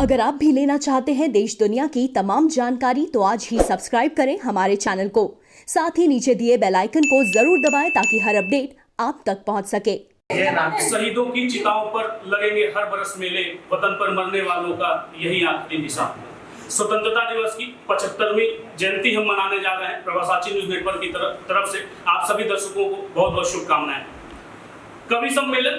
अगर आप भी लेना चाहते हैं देश दुनिया की तमाम जानकारी तो आज ही सब्सक्राइब करें हमारे चैनल को। साथ ही नीचे दिए बेल आइकन को जरूर दबाएं ताकि हर अपडेट आप तक पहुंच सके। शहीदों की चिताओं पर लगेंगे हर बरस मेले, वतन पर मरने वालों का यही आखिरी निशान। स्वतंत्रता दिवस की 75वीं जयंती हम मनाने जा रहे हैं। प्रवासाची न्यूज नेटवर्क की तरफ से आप सभी दर्शकों को बहुत बहुत शुभकामनाएं। कवि सम्मेलन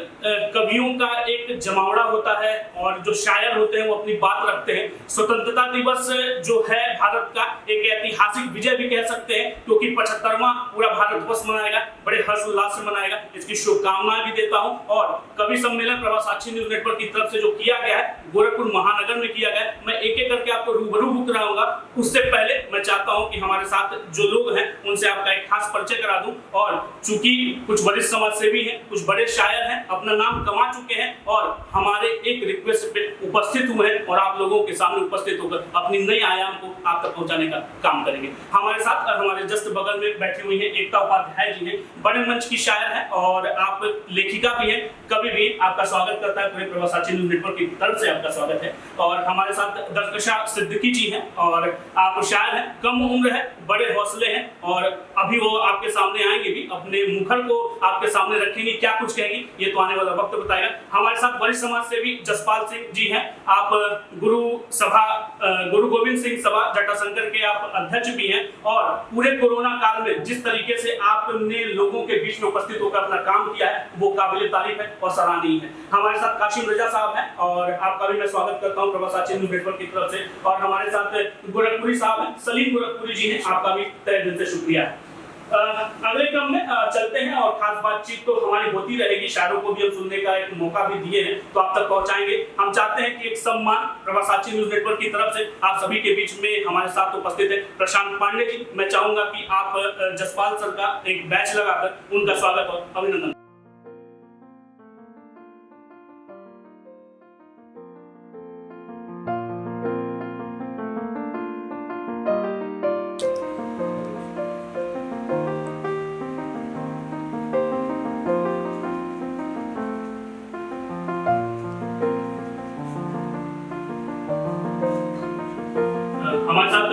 कवियों का एक जमावड़ा होता है और जो शायर होते हैं वो अपनी बात रखते हैं। स्वतंत्रता दिवस जो है भारत का एक ऐतिहासिक विजय भी कह सकते हैं, क्योंकि 75वां पूरा भारतवर्ष मनाएगा, बड़े हर्षोल्लास से मनाएगा। इसकी शुभकामनाएं भी देता हूं। और कवि सम्मेलन प्रवासाची न्यूज नेटवर्क की तरफ से जो किया गया है गोरखपुर महानगर में किया गया है, मैं एक एक करके आपको रूबरू कराऊंगा। उससे पहले मैं चाहता हूं कि हमारे साथ जो लोग हैं उनसे आपका एक खास परिचय करा दूं। और चूंकि कुछ वरिष्ठ समाजसेवी हैं, कुछ बड़े शायर हैं, अपना नाम कमा चुके हैं और हमारे एक रिक्वेस्ट पे उपस्थित हुए हैं और आप लोगों के सामने उपस्थित होकर अपनी नई आयाम को आप तक पहुंचाने का काम करेंगे। हमारे साथ हमारे जस्ट बगल में बैठी हुई है एकता उपाध्याय जी हैं, बड़े मंच की शायर हैं और आप लेखिका भी हैं, कवि भी। आपका स्वागत करता है पूरे प्रवासाची न्यूज नेटवर्क की तरफ से, आपका स्वागत है। और हमारे साथ दरकशा सिद्दीकी जी हैं और आप शायर हैं, कम उम्र है, बड़े हौसले हैं और अभी वो आपके सामने आएंगे भी, अपने मुखर को आपके सामने रखेंगे, क्या कुछ कहेंगी ये तो आने वाला वक्त बताएगा। हमारे साथ वरिष्ठ समाज सेवी जसपाल सिंह जी हैं, आप गुरु गोविंद सिंह सभा जटाशंकर के आप अध्यक्ष भी हैं और पूरे कोरोना काल में जिस तरीके से आपने लोगों के बीच में उपस्थित होकर अपना काम किया है वो काबिल तारीफ है और सराहनीय है। हमारे साथ काशिम रजा साहब हैं और आपका भी मैं स्वागत करता हूं प्रवासाची न्यूज नेटवर्क की तरफ से। और हमारे साथ गोरखपुरी साहब हैं, सलीम गोरखपुरी जी हैं, आपका भी तहे दिल से शुक्रिया है। अगले क्रम में चलते हैं और खास बातचीत तो हमारी होती रहेगी, शायरों को भी हम सुनने का एक मौका भी दिए हैं तो आप तक पहुंचाएंगे। हम चाहते हैं कि एक सम्मान प्रवासाची न्यूज नेटवर्क की तरफ से आप सभी के बीच में हमारे साथ उपस्थित है प्रशांत पांडे जी। मैं चाहूंगा कि आप जसपाल सर का एक बैच लगाकर उनका स्वागत और अभिनंदन। हमारे साथ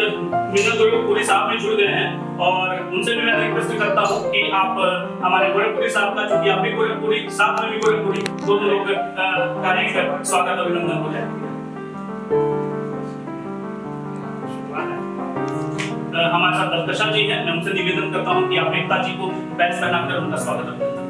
मिन्नत गोरखपुरी साहब भी जुड़ गए हैं और उनसे भी मैं रिक्वेस्ट करता हूं कि आप हमारे गोरखपुरी साहब का, चूंकि आप भी गोरखपुरी, साथ में भी गोरखपुरी, दोनों लोग का एक स्वागत अभिनंदन हो जाए। हमारे साथ दरकशा जी हैं, मैं उनसे निवेदन करता हूं कि आप एकता जी को बैच पहनाकर उनका स्वागत अभिनंदन करें।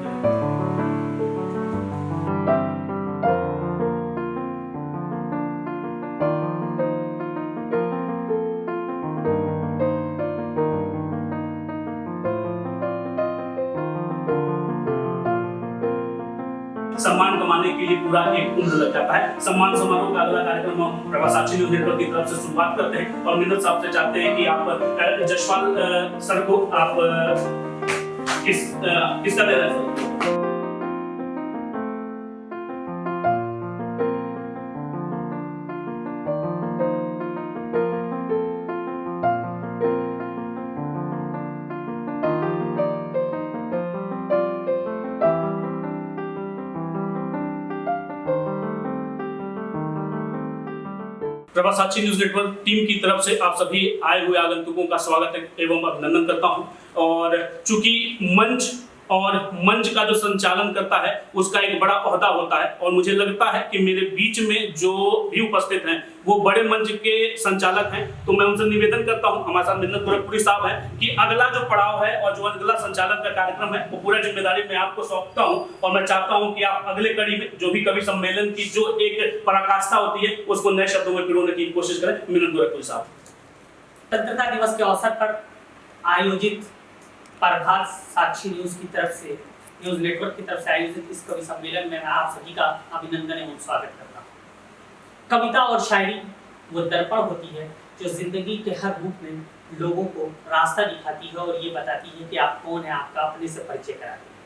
सम्मान कमाने के लिए पूरा एक उम्र लग जाता है। सम्मान समारोह का अगला कार्यक्रम हम प्रवासाची न्यूज नेटवर्क की तरफ से शुरुआत करते हैं और मिन्नत साहब से चाहते हैं कि आप जसपाल सर को आप किसका दे रहे हैं? प्रवासाची न्यूज नेटवर्क टीम की तरफ से आप सभी आए हुए आगंतुकों का स्वागत एवं अभिनंदन करता हूं। और चूंकि मंच का जो संचालन करता है उसका एक बड़ा ओहदा होता है और मुझे लगता है कि मेरे बीच में जो भी उपस्थित हैं वो बड़े मंच के संचालक हैं, तो मैं उनसे निवेदन करता हूं, हमारे साथ मिन्नत गोरखपुरी साहब हैं, कि अगला जो पड़ाव है और जो अगला संचालन का कार्यक्रम है वो पूरा जिम्मेदारी मैं आपको सौंपता हूं और मैं चाहता हूं कि आप अगले कड़ी में जो भी कवि सम्मेलन की जो एक पराकाष्ठा होती है उसको नए शब्दों में पिरोने की कोशिश करें। मिन्नत गोरखपुरी साहब। स्वतंत्रता दिवस के अवसर पर आयोजित प्रभात साक्षी न्यूज की तरफ से, न्यूज नेटवर्क की तरफ से आयोजित इस कवि सम्मेलन में मैं आप सभी का अभिनंदन एवं स्वागत करता हूँ। कविता और शायरी वो दर्पण होती है जो जिंदगी के हर रूप में लोगों को रास्ता दिखाती है और ये बताती है कि आप कौन है, आपका अपने से परिचय कराती है।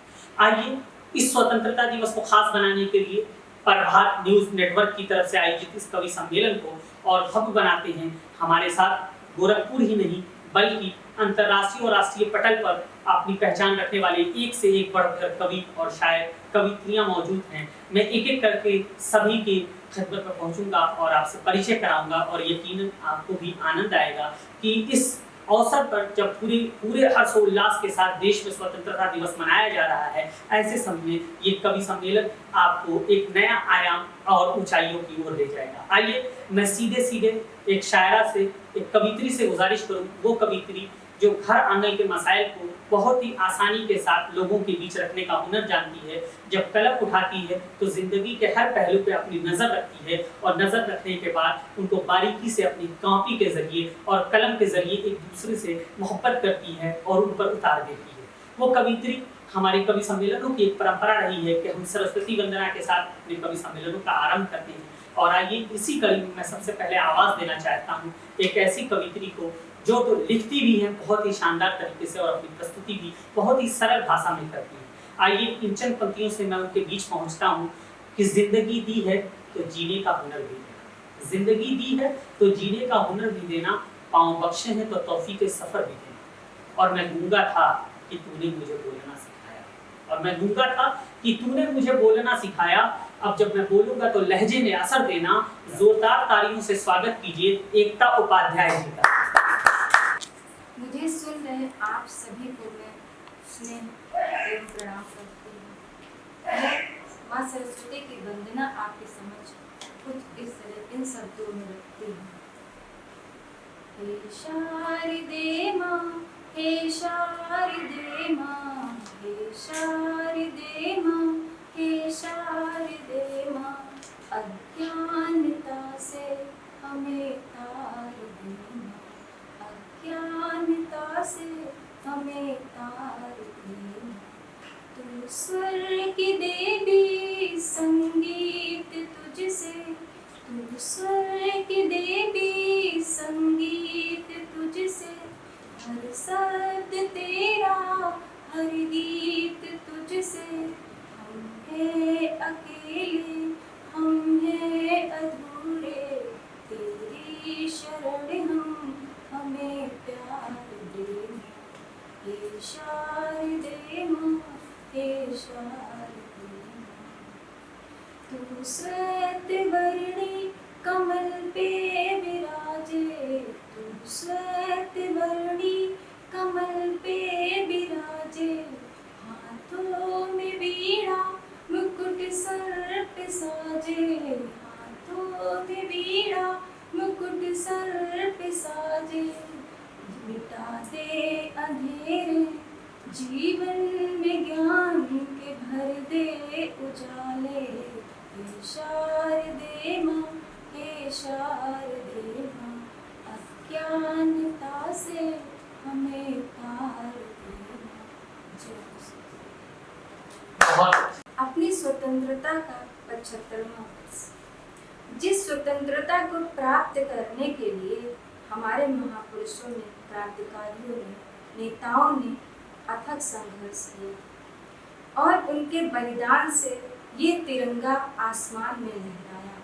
आइए इस स्वतंत्रता दिवस को खास बनाने के लिए प्रभात न्यूज नेटवर्क की तरफ से आयोजित इस कवि सम्मेलन को और भव्य बनाते हैं। हमारे साथ गोरखपुर ही नहीं बल्कि अंतर्राष्ट्रीय और राष्ट्रीय पटल पर अपनी पहचान रखने वाले एक से एक बढ़कर कवि और शायर कवित्रियां मौजूद हैं। मैं एक एक करके सभी के खिदमत में पहुंचूंगा और आपसे परिचय कराऊंगा और यकीनन आपको भी आनंद आएगा कि इस अवसर पर जब पूरे हर्षोल्लास के साथ देश में स्वतंत्रता दिवस मनाया जा रहा है, ऐसे समय में ये कवि सम्मेलन आपको एक नया आयाम और ऊंचाइयों की ओर ले जाएगा। आइए मैं सीधे सीधे एक शायरा से, एक कवित्री से गुजारिश करूं, वो कवित्री जो घर आंगन के मसाइल को बहुत ही आसानी के साथ लोगों के बीच रखने का हुनर जानती है। जब कलम उठाती है तो जिंदगी के हर पहलू पे अपनी नज़र रखती है और नज़र रखने के बाद उनको बारीकी से अपनी कॉपी के जरिए और कलम के जरिए एक दूसरे से मोहब्बत करती है और उन पर उतार देती है। वो कवित्री हमारे कवि सम्मेलनों की एक परंपरा रही है कि हम सरस्वती वंदना के साथ अपने कवि सम्मेलनों का आरंभ करते हैं। और आइए इसी कड़ी में मैं सबसे पहले आवाज़ देना चाहता हूँ एक ऐसी कवित्री को जो तो लिखती भी है बहुत ही शानदार तरीके से और अपनी प्रस्तुति भी बहुत ही सरल भाषा में करती है। आइए इन चंद पंक्तियों से मैं उनके बीच पहुंचता हूँ कि जिंदगी दी है तो जीने का हुनर भी देना, जिंदगी दी है तो जीने का हुनर भी देना, पाँव बख्शे हैं तो तौफीक सफर भी देना। और मैं गूंगा था कि तूने मुझे बोलना सिखाया, और मैं गूंगा था कि तूने मुझे बोलना सिखाया, अब जब मैं बोलूंगा तो लहजे में असर देना। जोरदार तालियों से स्वागत कीजिए एकता उपाध्याय जी का। मुझे सुन रहे आप सभी को मैं स्नेह एवं प्रणाम करती हूँ। मैं माँ सरस्वती की वंदना आपके समक्ष कुछ इस तरह इन शब्दों में रखती हूँ। हे शारदे माँ, हे शारदे माँ, हे शारदे माँ, हे शारदे माँ, अज्ञानता से हमें तार देना, अज्ञानता से हमें तार देना। तू स्वर की देवी संगीत तुझसे, तू स्वर की देवी संगीत तुझसे, हर शब्द तेरा हर गीत तुझसे। हम हैं अकेले, हम हैं अधूरे, तेरी शरण हम हमें प्यार देना। हे शारदे माँ, हे शारदे माँ, तू श्वेत वर्णी कमल पे विराजे, तू श्वेत वर्णी कमल पे विराजे, हाथों में वीणा मुकुट सर पे साजे, हाथों में वीणा मुकुट सर पे साजे। मिटा दे अंधेरे जीवन में ज्ञान के भर दे उजाले। हे शारदे माँ, हे शारदे माँ, अज्ञानता से हमें तार देना। अपनी स्वतंत्रता का 75वां वर्ष। जिस स्वतंत्रता को प्राप्त करने के लिए हमारे महापुरुषों ने, क्रांतिकारियों ने, नेताओं ने अथक संघर्ष किया और उनके बलिदान से ये तिरंगा आसमान में लहराया।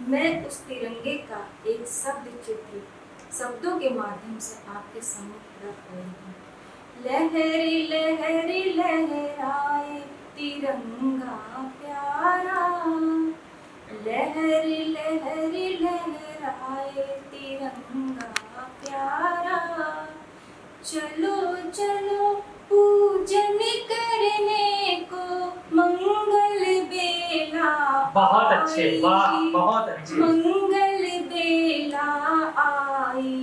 मैं उस तिरंगे का एक शब्द चित्र शब्दों के माध्यम से आपके सम्मुख रख रही हूँ। लहरी लहरी लहराए तिरंगा प्यारा, लहरी लहरी लहराए तिरंगा प्यारा। चलो चलो पूजन करने को मंगल बेला, बहुत अच्छे, वाह बहुत अच्छे। मंगल बेला आई,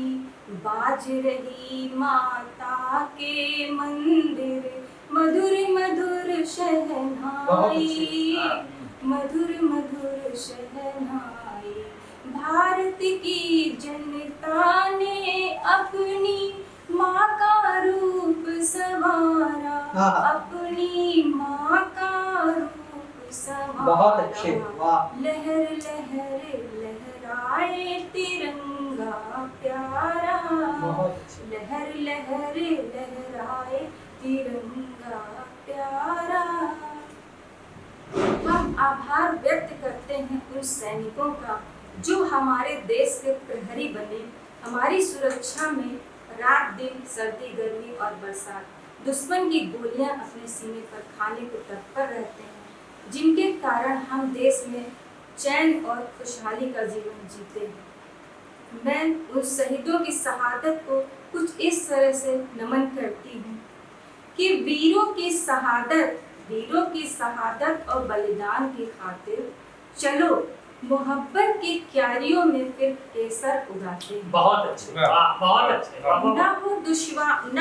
बाज रही माता के मंदिर मधुर मधुर शहनाई, मधुर मधुर शहनाई। भारत की जनता ने अपनी माँ का रूप संवारा, अपनी माँ का रूप संवारा। बहुत अच्छे, वाह। लहर लहर लहराए तिरंगा प्यारा, लहर लहर लहराए तिरंगा प्यारा। हम आभार व्यक्त करते हैं उन सैनिकों का जो हमारे देश के प्रहरी बने, हमारी सुरक्षा में रात दिन सर्दी गर्मी और बरसात दुश्मन की गोलियां अपने सीने पर खाने को तत्पर रहते हैं, जिनके कारण हम देश में चैन और खुशहाली का जीवन जीते हैं। मैं उन शहीदों की शहादत को कुछ इस तरह से नमन करती हूँ कि वीरों की शहादत और बलिदान की खातिर चलो मोहब्बत की क्यारियों में फिर केसर उगाते हैं। बहुत अच्छे, वाह, बहुत अच्छे, वाह, वाह, वाह। न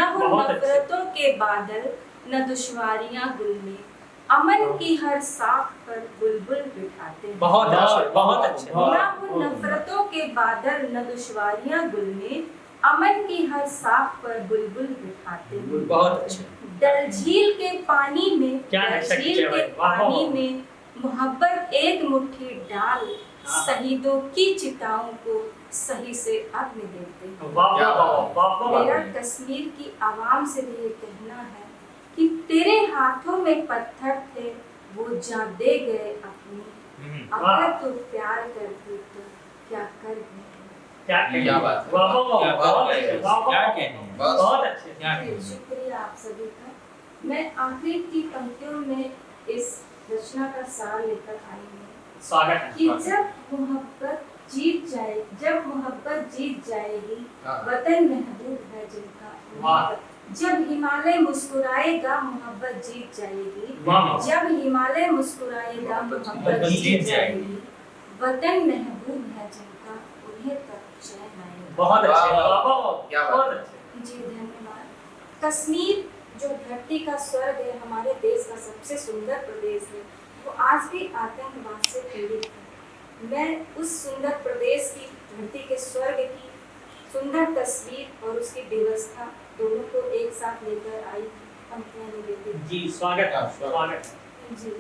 हो बहुत अच्छे। नफरतों के बादल, न दुश्वारियां गुल में, अमन की हर साख पर बुलबुल बिठाते हैं। बहुत अच्छे, बहुत अच्छे, न हो नफरतों के बादल, न दुश्वारियां गुल में, अमन की हर साख पर बुलबुल बिठाते हैं। बहुत अच्छे। डल झील के पानी में, क्या डल नक्शा झील खींचा के है, वाह, वाह, पानी वाह। में मोहब्बत एक मुट्ठी डाल, हाँ। शहीदों की चिताओं को सही से अग्नि देते हैं। वाह, वाह, वाह, वाह, वाह, मेरा वाह। कश्मीर की आवाम से भी ये कहना है कि तेरे हाथों में पत्थर थे, वो जा दे गए अपनी, वाह। अगर तू प्यार करती तो क्या कर गए। क्या बात है। वाह, वाह, वाह, क्या बात बहुत है। अच्छे, वाह, वाह, क्या वाह, कहने हैं। बहुत अच्छे। क्या जी, कहने हैं। शुक्रिया आप सभी का। मैं आखिरी की पंक्तियों में इस रचना का सार लेकर आई हूँ स्वागत है। कि जब मोहब्बत जीत जाएगी, हाँ। वतन महबूब है जिनका, वाह। जब हिमालय मुस्कुराएगा मोहब्बत जीत जाएगी, वाह। जब हिमालय मुस्कुराएगा मोहब्बत जीत जाएगी, वतन महबूब है जिनका, उन्हें तब चैन आएगा। बहुत अच्छे, वाह, वाह, वाह, वाह, क्या बात बहुत है। अच्छे। जी धन्यवाद। कश्मीर जो धरती का स्वर्ग है, हमारे देश का सबसे सुंदर प्रदेश है, वो आज भी आतंकवाद से पीड़ित है। मैं उस सुंदर प्रदेश की धरती के स्वर्ग की सुंदर तस्वीर और उसकी व्यवस्था दोनों को एक साथ लेकर आई पंक्तियां निवेदित जी, स्वागत है, हाँ, स्वागत है। जी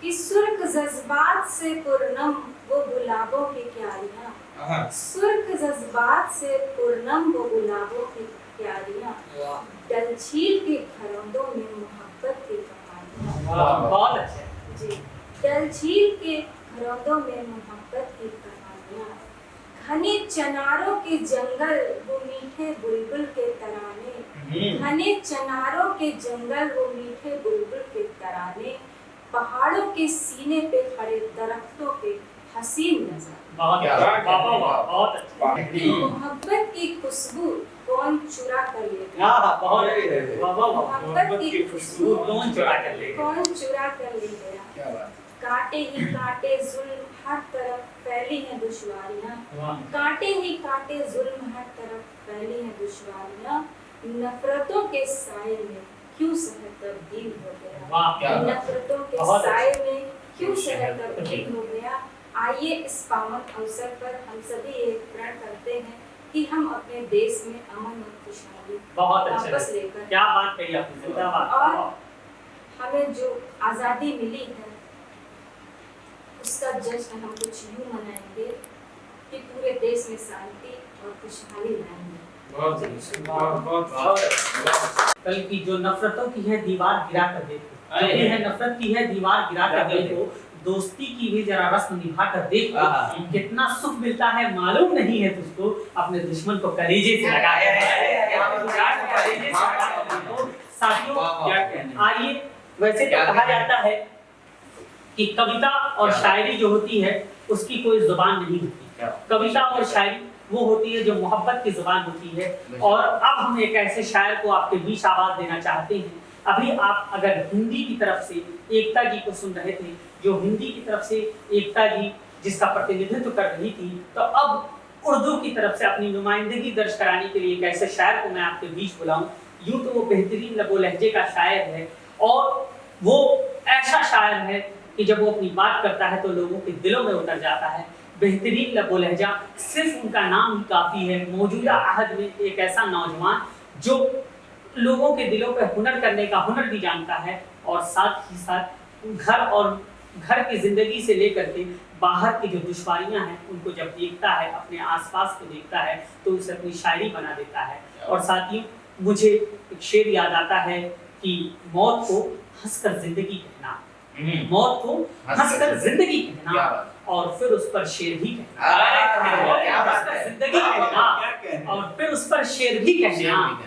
कि सुर्ख जज्बात से पुरनम वो गुलाबों की क्यारियां, हाँ। सुर्ख जज्बात से पुरनम वो गुलाबों की क्यारियां, वाह, डल झील के घरौंदों में मोहब्बत की कहानियां। वाह, बहुत अच्छे। जी, डल झील के घरौंदों में मोहब्बत की कहानियां, घने चनारों के जंगल वो मीठे बुलबुल के तराने, घने चनारों के जंगल वो मीठे बुलबुल के तराने, पहाड़ों के सीने पे खड़े दरख्तों के हसीन नजर, बहुत क्या अच्छे, बात है। वाह, वाह, वाह, बहुत अच्छे। मोहब्बत की खुशबू कौन चुरा कर ले गया, हाँ, बहुत अच्छे, वाह, वाह, वाह। मोहब्बत की खुशबू कौन चुरा कर ले गया? कौन चुरा कर ले गया, क्या बात है। कांटे ही कांटे जुल्म हर तरफ फैली हैं दुश्वारियां, वाह, कांटे ही कांटे जुल्म हर तरफ फैली हैं दुश्वारियां, नफरतों के साए में क्यों शहर तब्दील हो गया, वाह, क्या बात है। नफरतों के बहुत साए में क्यों शहर तब्दील हो गया। आइए इस पावन अवसर पर हम सभी एक प्रण करते हैं कि हम अपने देश में अमन और खुशहाली बहुत वापस अच्छे। लेकर, क्या बात कही आपने, जिंदाबाद। और वाह, हमें जो आज़ादी मिली है उसका जश्न हम कुछ यूँ मनाएंगे कि पूरे देश में शांति और खुशहाली लाएंगे। कल की जो नफरतों की है दीवार गिरा कर देखो, जो भी है नफरत की है दीवार गिरा कर देखो, दोस्ती की भी जरा रस्म निभा कर देखो, कितना सुख मिलता है मालूम नहीं है तुझको, अपने दुश्मन को कलेजे से लगा कलेजे से लगा कर देखो। साथियों, आइए, वैसे तो कहा जाता है कि कविता और शायरी जो होती है उसकी कोई जुबान नहीं होती। कविता और शायरी वो होती है जो मोहब्बत की जुबान होती है। और अब हम एक ऐसे शायर को आपके बीच आवाज देना चाहते हैं। अभी आप अगर हिंदी की तरफ से एकता जी को सुन रहे थे, जो हिंदी की तरफ से एकता जी जिसका प्रतिनिधित्व कर रही थी, तो अब उर्दू की तरफ से अपनी नुमाइंदगी दर्ज कराने के लिए एक ऐसे शायर को मैं आपके बीच बुलाऊं। यूं तो वो बेहतरीन लबो लहजे का शायर है और वो ऐसा शायर है कि जब वो अपनी बात करता है तो लोगों के दिलों में उतर जाता है। बेहतरीन लबो लहजा, सिर्फ उनका नाम ही काफ़ी है। मौजूदा आहद में एक ऐसा नौजवान जो लोगों के दिलों पर हुनर करने का हुनर भी जानता है और साथ ही साथ घर की ज़िंदगी से लेकर के बाहर की जो दुश्वारियां हैं उनको जब देखता है, अपने आसपास को देखता है, तो उसे अपनी शायरी बना देता है। और साथ ही मुझे एक शेर याद आता है कि मौत को हंसकर जिंदगी कहना, मौत को हंसकर जिंदगी कहना और फिर उस पर शेर भी कहना, क्या बात है। जिंदगी कहना और फिर उस पर शेर भी कहना।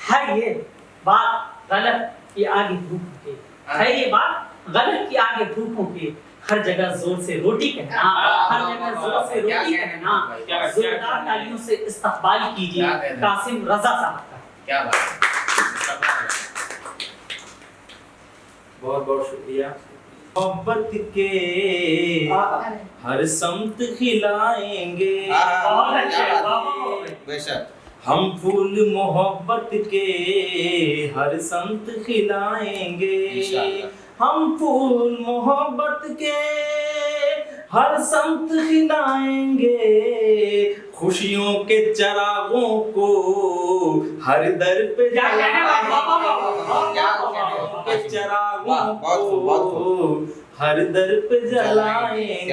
है ये बात गलत कि आगे भूखों के, है ये बात गलत कि आगे भूखों के, हर जगह जोर से रोटी कहना, हर जगह जोर से रोटी कहना। जोरदार तालियों से इस्तकबाल कीजिए कासिम रजा साहब का। क्या बात है, बहुत बहुत शुक्रिया। मोहब्बत के हर समत खिलाएंगे, बहुत अच्छे, बेशक हम फूल मोहब्बत के हर समत खिलाएंगे, इंशाअल्लाह। हम फूल मोहब्बत के हर समत खिलाएंगे, खुशियों के चरागों को हर दर पे क्या कहने के चरागों को हर दर पे जलाएंगे।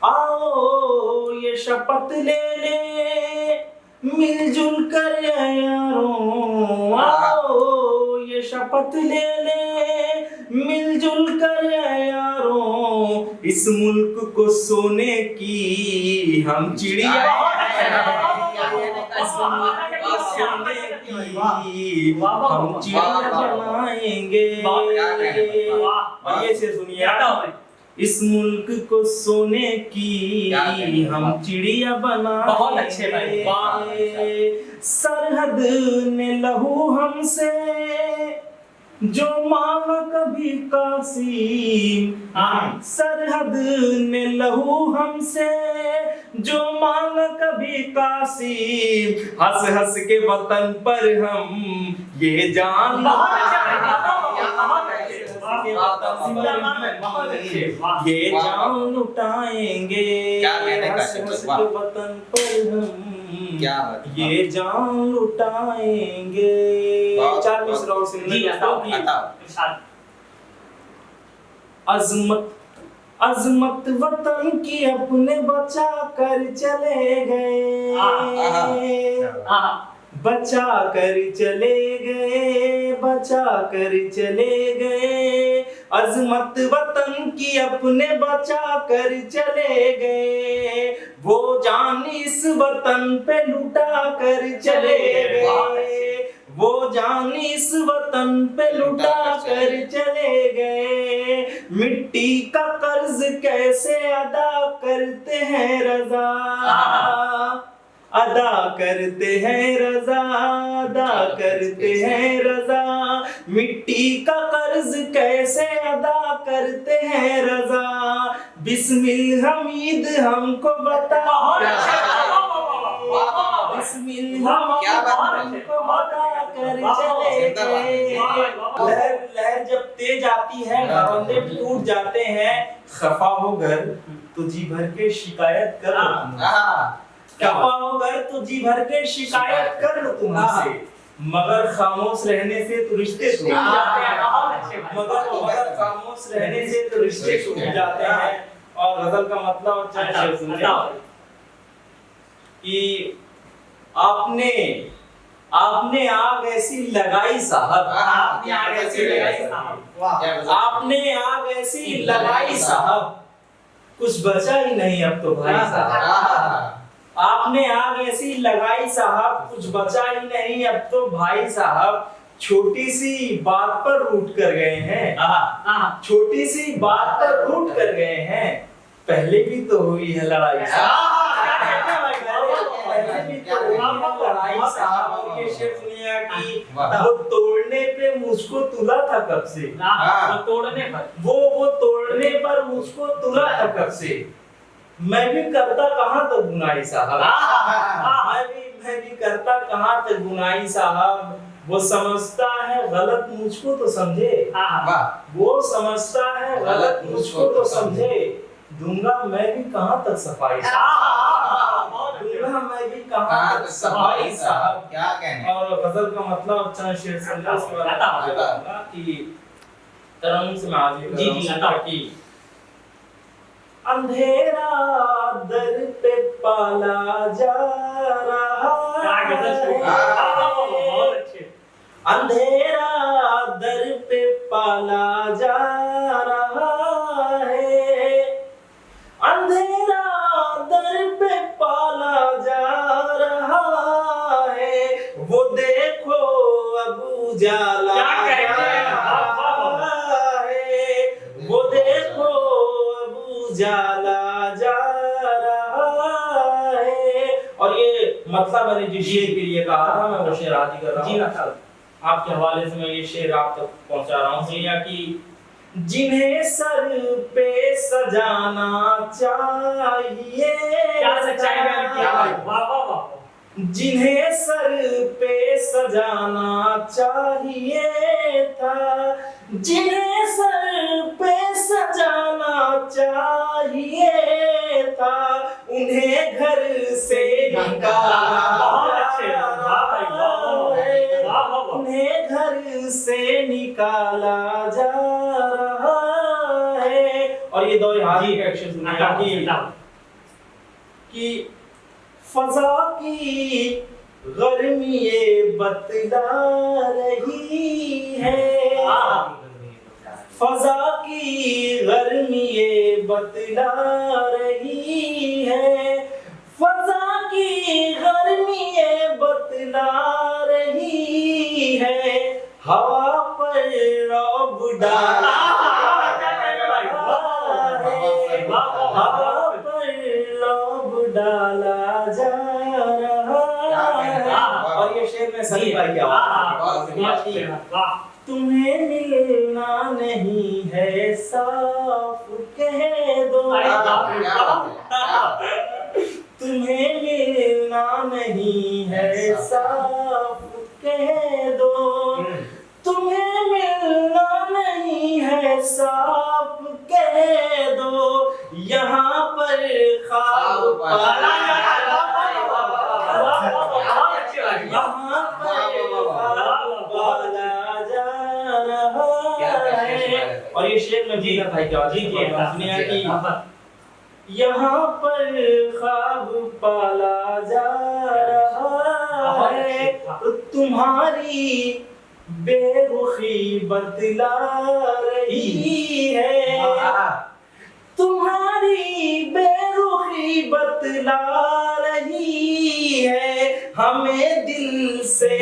आओ ये शपथ ले ले मिलजुल कर यारों, आओ ये शपथ ले ले मिलजुल कर यारों, इस मुल्क को सोने की हम चिड़िया हम चिड़िया बनाएंगे। और ये से सुनिए, इस मुल्क को सोने की हम चिड़िया बनाएंगे। बहुत अच्छे भाई, सरहद ने लहू हमसे जो मांगा कभी कासिम, सरहद ने लहू हमसे जो मांगा कभी कासिम, हंस हंस के वतन पर हम ये जान ये जान लुटाएंगे, हंस हंस के वतन पर हम ये जान लुटाएंगे। चार मिसरों से अजमत अजमत वतन की अपने बचा कर चले गए, बचा कर चले गए, बचा कर चले गए, अजमत वतन की अपने बचा कर चले गए, वो जान इस वतन पे लुटा कर चले गए, वो जान इस वतन पे लुटा कर चले गए, मिट्टी का कर्ज कैसे अदा करते हैं रजा, अदा करते हैं रजा, अदा करते हैं रजा, मिट्टी का कर्ज कैसे अदा करते हैं रजा, बिस्मिल हमीद हमको बता, बिस्मिल हमको बता कर चले गए। लहर जब तेज आती है घरौंदे टूट जाते हैं, खफा हो घर तो जी भर के शिकायत कर, खफा हो घर तो जी भर के शिकायत कर लो तुमसे, मगर खामोश रहने से तो रिश्ते टूट जाते हैं, मगर खामोश रहने से तो रिश्ते टूट जाते हैं। और गजल का मतलब चाहे सुनिए कि आपने आग ऐसी लगाई साहब, आपने आग ऐसी लगाई साहब, आपने आग ऐसी लगाई साहब, कुछ बचा ही नहीं अब तो भाई साहब, आपने आग ऐसी लगाई साहब, कुछ बचा ही नहीं अब तो भाई साहब, छोटी सी बात पर रूठ कर गए हैं, छोटी सी बात पर रूठ कर गए हैं, पहले भी तो हुई है लड़ाई साहब, लड़ाई साहब। और ये शेर सुनिए कि वो तोड़ने पे मुझको तुला था कब से, वो तोड़ने पर वो तोड़ने पर मुझको तुला था कब से, मैं भी करता कहाँ तक गुनाही साहब, मैं भी करता कहाँ तक गुनाही साहब, वो समझता है गलत मुझको तो समझे, वो समझता है गलत मुझको तो समझे, दूंगा मैं भी कहाँ तक सफाई साहब, दूंगा मैं भी कहाँ तक सफाई साहब। क्या कहने। और गजल का मतलब अच्छा शेर समझा उसके बाद कि तरन्नुम से मैं आगे जी जी कि अंधेरा दर पे पाला जा रहा है, अंधेरा दर पे पाला जा रहा है, अंधेरा दर पे पाला जा रहा है, वो देखो अब उजाला है, वो जा रहा है। और ये मतलब मैंने जिस शेर के लिए कहा था मैं वो शेर आदि कर रहा हूँ जी डॉक्टर। आपके हवाले से मैं ये शेर आप तक पहुंचा रहा हूँ सुनिए कि जिन्हें सर पे सजाना चाहिए, क्या सच्चाई है, क्या वाह वाह वाह। जिन्हें सर पे सजाना चाहिए था, जिन्हें सर पे सजाना चाहिए था, उन्हें घर से निकाला उन्हें घर से निकाला जा रहा है। और ये दो हाजी का एक्शन सुनिएगा कि फजा की गर्मी ये बतला रही है, फजा की गर्मी ये बतला रही है, फजा की गर्मी ये बतला रही है, हवा पर रौब डाला हवा पर रौब डाला जा रहा है। और ये शेर में सही भाई क्या वाह। तुम्हें मिलना नहीं है साफ कह दो, तुम्हें मिलना नहीं है साफ कह दो, तुम्हें मिलना नहीं है साफ कह दो, यहाँ पर ख्वाब पाला यहाँ पर ख्वाब पाला जा रहा है। और ये शेर में जी भाई क्या सुनिए कि यहाँ पर ख्वाब पाला जा रहा है, तुम्हारी बेरुखी बतला रही है, तुम्हारी बेरुखी बतला रही है, हमें दिल से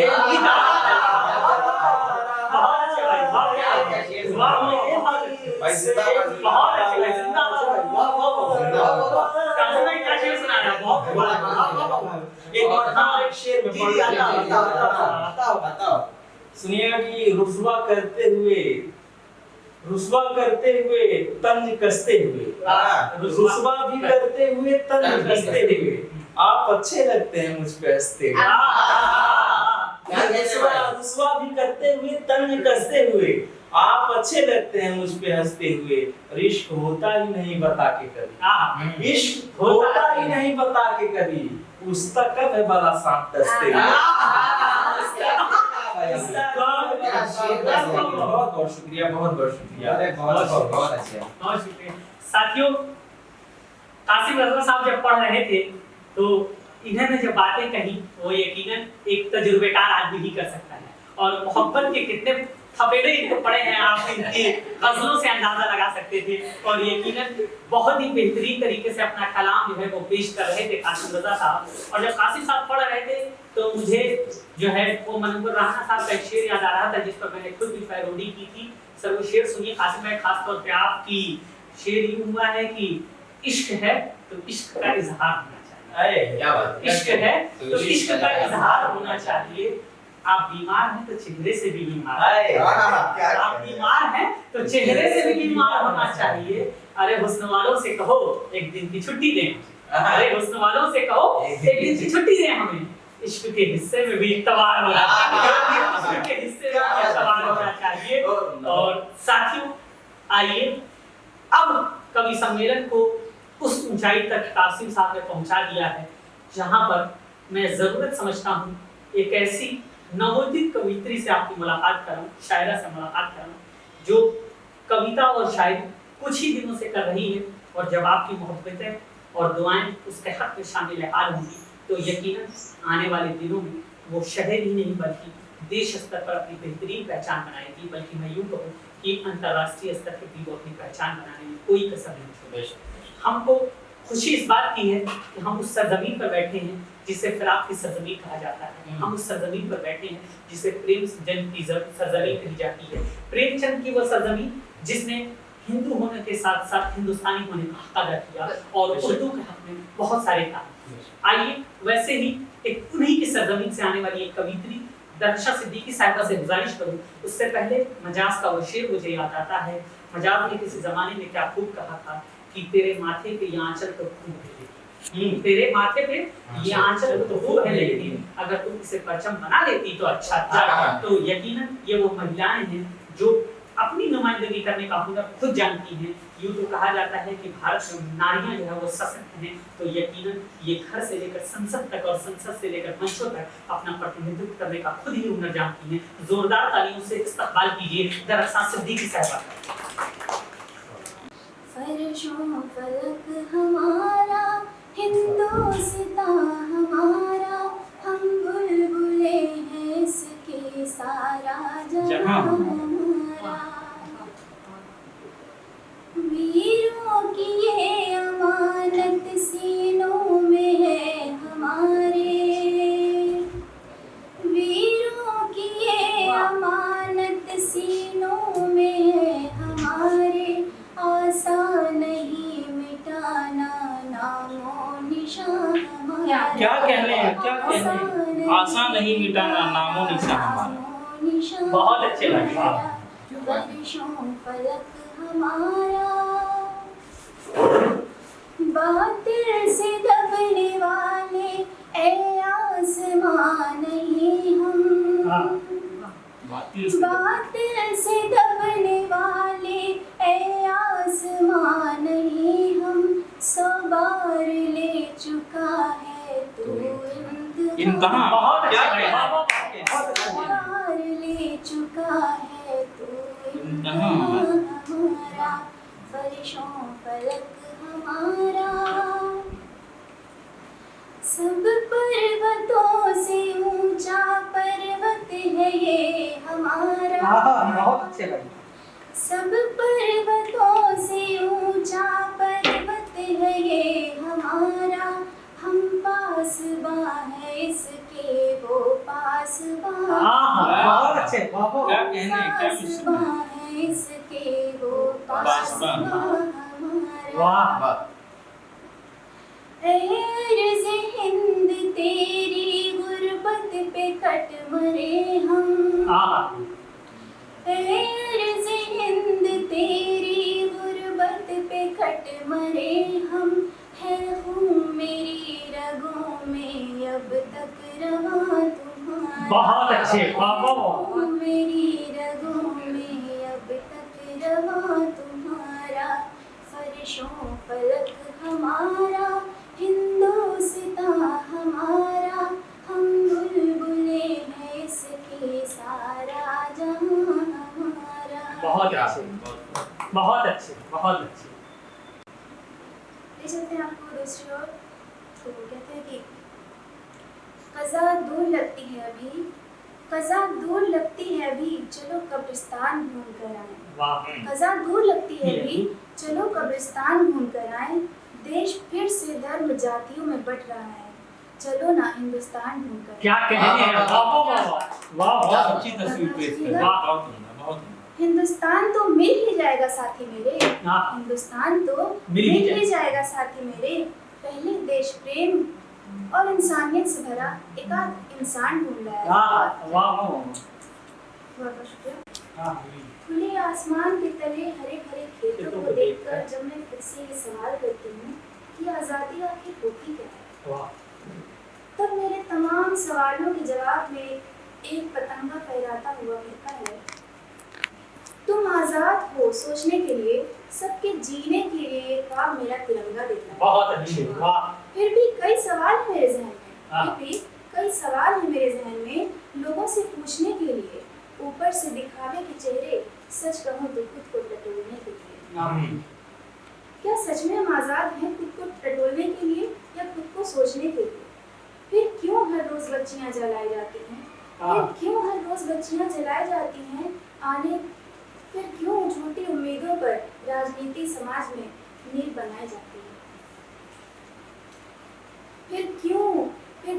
एक शेर में सुनिएगा कि रुस्वा करते हुए तंज कसते हुए, रुस्वा भी करते हुए तंज कसते हुए, आप अच्छे लगते हैं मुझ पे हंसते हुए, रुस्वा भी करते हुए तंज कसते हुए, आप अच्छे लगते हैं मुझ पे हंसते हुए, इश्क होता ही नहीं बता के कभी, इश्क होता ही नहीं बता के कभी, उसका कब है बड़ा सांप दस्ते बहुत बहुत शुक्रिया, बहुत बहुत शुक्रिया, बहुत अच्छा। बहुत शुक्रिया। साथियों, कासिम रज़ा साहब जब पढ़ रहे थे तो इन्होंने जो बातें कही वो यकीनन एक तजुर्बेकार आदमी ही कर सकता है। और मोहब्बत के कितने थपेड़े इन्हें पड़े हैं आप इनकी गजलों से अंदाजा लगा सकते थे। और यकीनन बहुत ही बेहतरीन तरीके से अपना कलाम जो है वो पेश कर रहे थे कासिम रज़ा साहब। और जब कासिम साहब पढ़ रहे थे तो मुझे जो है वो मनोहर राणा साहब का एक शेर याद आ रहा था जिस पर मैंने खुद भी पैरोडी की थी। सर वो शेर सुनिए कासिम भाई, खास तौर पे आपकी शेर ये हुआ है कि इश्क है तो इश्क का इजहार होना चाहिए। क्या बात है, इश्क है तो इश्क का इजहार होना चाहिए। आप बीमार हैं तो चेहरे से भी बीमार हैं। आप बीमार हैं तो चेहरे से भी बीमार होना चाहिए। अरे हुस्न वालों से कहो एक दिन की छुट्टी दें, अरे हुस्न वालों से कहो एक दिन की छुट्टी दें हमें, इश्क के हिस्से में भी इत्तबार होना चाहिए, इश्क के हिस्से में भी इत्तबार होना चाहिए। और साथियों आइए अब कवि सम्मेलन को उस ऊंचाई तक कासिम साहब ने पहुंचा दिया है जहां पर मैं जरूरत समझता हूं एक ऐसी नवोदित कवित्री से आपकी मुलाकात कराऊं, शायरा से मुलाकात कराऊं जो कविता और शायरी कुछ ही दिनों से कर रही है। और जब आपकी मोहब्बतें और दुआएं उसके हक में शामिल हाल होंगी तो यकीनन आने वाले दिनों में वो शहर ही नहीं बल्कि देश स्तर पर अपनी बेहतरीन पहचान बनाएगी, बल्कि मैं यूं कहूं कि अंतर्राष्ट्रीय स्तर पर भी वो अपनी पहचान बनाने में कोई कसर नहीं छोड़ेगी। हमको खुशी इस बात की है कि हम उस सरजमीन पर बैठे हैं जिसे फिराक की सरजमीन कहा जाता है। हम उस सरजमीन पर बैठे हैं जिसे प्रेमचंद की सरजमीन कही जाती है। प्रेमचंद की वो सरजमीन जिसने हिंदू होने के साथ साथ हिंदुस्तानी होने का हक अदा किया और उर्दू के हक में बहुत सारे काम किए। आइए वैसे ही एक उन्हीं की सरजमीन से आने वाली एक कवित्री दर्शा सिद्दीकी साहिबा से गुजारिश करूं, उससे पहले मजाज का वो शेर मुझे याद आता है। मजाज ने किसी जमाने में क्या खूब कहा था कि तेरे माथे पे ये आंचल तो खूब है, तेरे माथे पे ये आंचल तो खूब है, लेकिन अगर तुम इसे परचम बना लेती तो अच्छा था। तो यकीनन ये वो महिलाएं हैं जो अपनी नुमाइंदगी करने का हुनर खुद जानती हैं। यूँ तो कहा जाता है कि भारत में नारियां जो है वो सशक्त हैं, तो यकीनन ये घर से लेकर संसद तक और संसद से लेकर मंचों तक अपना प्रतिनिधित्व करने का खुद ही हुनर जानती हैं। जोरदार तालियों से इस्तकबाल कीजिए दरअसल सिद्दीकी साहिबा का। फर्शों फलक हमारा, हिंदुस्तान हमारा, हम बुलबुले हैं इसके सारा जहां हमारा। वीरों की ये अमानत सीनों में है हमारे, वीरों की ये अमानत सीनों में है हमारे। आसान नहीं मिटाना नामो निशान हमारा। क्या कहने हैं, आसान नहीं मिटाना नामो निशान हमारा। बहुत अच्छे लगे। वर्षों फलक हमारा, बातिल से दबने वाले ए आसमां नहीं हम, बातिल से दबने वाले ए आसमां नहीं हम। 100 बार ले चुका है तू इम्तिहान। बहुत क्या बार ले चुका है तू इम्तिहान हमारा। फर्शों फलक हमारा, सब पर्वतों से ऊंचा पर्वत है ये हमारा। बहुत अच्छे लगे। सब पर्वतों से ऊंचा पर्वत है ये हमारा। हम पासबां है इसके वो पासबां, बहुत अच्छे। क्या कहने हैं, क्या विषय है? पासबां है इसके वो पासबां हमारा। वाह। अर्ज़ हिंद तेरी गुर्बत पे कट मरे हम, अर्ज़ हिंद तेरी गुर्बत पे कट मरे हम। है खून मेरी रगों में अब तक रवा तुम्हारा। बहुत अच्छे। खून मेरी रगों में अब तक रवा तुम्हारा। फर्शों फलक हमारा, हिंदुस्तान हमारा, हम बुलबुले हैं इसके सारा जहां हमारा। बहुत अच्छे, बहुत अच्छे, बहुत अच्छे। ले चलते हैं आपको दूसरी ओर। तो कहते हैं कि कज़ा दूर लगती है अभी, कज़ा दूर लगती है अभी, चलो कब्रिस्तान घूम कर आए। वाह। कज़ा दूर लगती है अभी, चलो कब्रिस्तान घूम कर आए। देश फिर से धर्म जातियों में बट रहा है, चलो ना हिंदुस्तान घूम कर। क्या कहने हैं। वाह। बहुत अच्छी तस्वीर पेश कर। वाह। बहुत बहुत हिंदुस्तान तो मिल ही जाएगा साथी मेरे, हाँ। हिंदुस्तान तो मिल ही मिल ही जाएगा साथी मेरे। पहले देश प्रेम और इंसानियत से भरा एक आध इंसान ढूंढ लाया। वाह। बहुत शुक्रिया। खुले आसमान के तले हरे भरे खेतों को देखकर जब मैं खुद से ये सवाल करती हूँ कि आज़ादी आखिर होती क्या है, तब मेरे तमाम सवालों के जवाब में एक पतंगा फहराता हुआ कहता है, तुम आज़ाद हो सोचने के लिए, सबके जीने के लिए ये ख्वाब मेरा तिरंगा देता है। बहुत अच्छे। वाह। फिर भी कई सवाल है मेरे जहन में, हाँ। फिर भी कई सवाल है मेरे जहन में, लोगों से पूछने के लिए, ऊपर से दिखावे के चेहरे, सच कहूं तो खुद को टटोलने के लिए। क्या सच में हम आज़ाद हैं खुद को टटोलने के लिए या खुद को सोचने के लिए? फिर क्यों हर रोज बच्चियां जलाई जाती हैं? फिर क्यों हर रोज बच्चियां जलाई जाती हैं? फिर क्यों झूठी उम्मीदों पर राजनीति समाज में नींव बनाई जाती है? फिर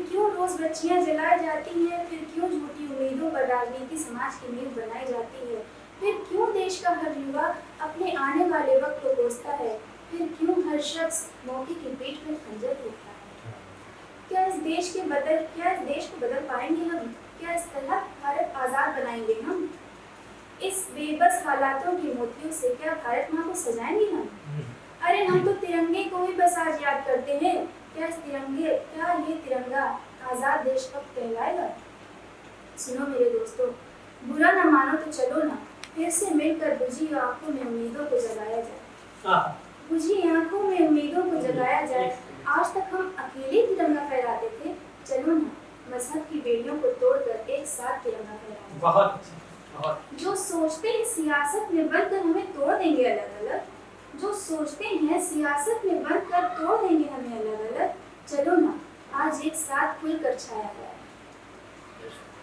क्यों रोज बच्चियां जलाई जाती हैं? फिर क्यों झूठी उम्मीदों पर राजनीति समाज की नींव बनाई जाती है? फिर क्यों देश का हर युवा अपने आने वाले वक्त को कोसता है? फिर क्यों हर शख्स मौके की पीठ पर खंजर फेंकता है? क्या इस देश को बदल पाएंगे हम? क्या इस तरह भारत आज़ाद बनाएंगे हम? इस बेबस हालातों की मोतियों से क्या भारत माँ को सजाएंगे हम? अरे हम तो तिरंगे को ही बस आज याद करते हैं। क्या ये तिरंगा आज़ाद देश कब कहलाएगा? सुनो मेरे दोस्तों, बुरा ना मानो तो चलो ना, फिर से मिलकर बुझी आंखों में उम्मीदों को जगाया जाए। बुझी आंखों में उम्मीदों को जगाया जाए। आज तक हम अकेले तिरंगा फहराते थे, चलो ना मजहब की बेड़ियों को तोड़कर एक साथ तिरंगा फहराया। बहुत जो सोचते हैं सियासत में बनकर हमें तोड़ देंगे अलग अलग, जो सोचते हैं सियासत में बनकर तोड़ देंगे हमें अलग अलग, चलो ना आज एक साथ खुलकर छाया जाए।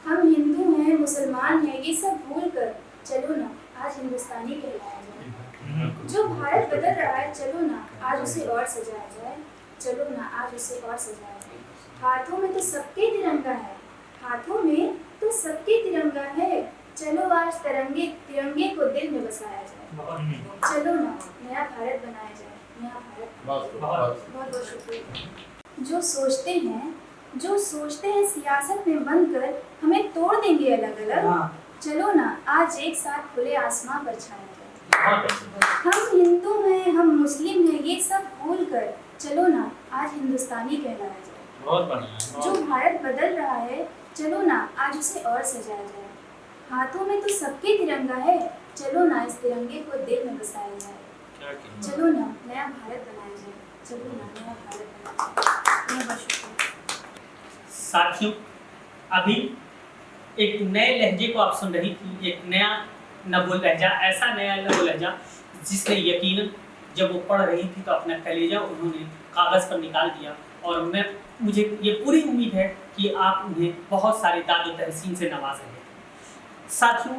हम हिंदू हैं, मुसलमान हैं, ये सब भूल कर चलो ना आज हिंदुस्तानी कहलाया जाए। जो भारत बदल रहा है, चलो ना आज उसे और सजाया जाए। चलो ना आज उसे और सजाया जाए। हाथों में तो सबके तिरंगा है, हाथों में तो सबके तिरंगा है। चलो आज तिरंगे को दिल में बसाया जाए। चलो ना नया भारत बनाया जाए, नया भारत। बहुत बहुत शुक्रिया। जो सोचते हैं सियासत में बनकर हमें तोड़ देंगे अलग अलग, चलो ना आज एक साथ खुले आसमां पर छाया जाए। हम हिंदू हैं, हम मुस्लिम हैं, ये सब भूल कर चलो ना आज हिंदुस्तानी कहलाया जाए। बहुत बढ़िया। जो भारत बदल रहा है, चलो ना आज उसे और सजाया जाए। हाथों में तो सबके तिरंगा है, चलो ना इस तिरंगे को दिल में बसाया जाए। चलो ना नया भारत बनाया जाए। चलो ना नया भारत बनाया जाए। बहुत शुक्रिया। साथियों, अभी एक नए लहजे को आप सुन रही थी, एक नया नबो लहजा, ऐसा नया नबो लहजा जिसने यकीनन जब वो पढ़ रही थी तो अपना कलेजा उन्होंने कागज़ पर निकाल दिया। और मुझे ये पूरी उम्मीद है कि आप उन्हें बहुत सारे दाद व तहसीन से नवाजेंगे। साथियों,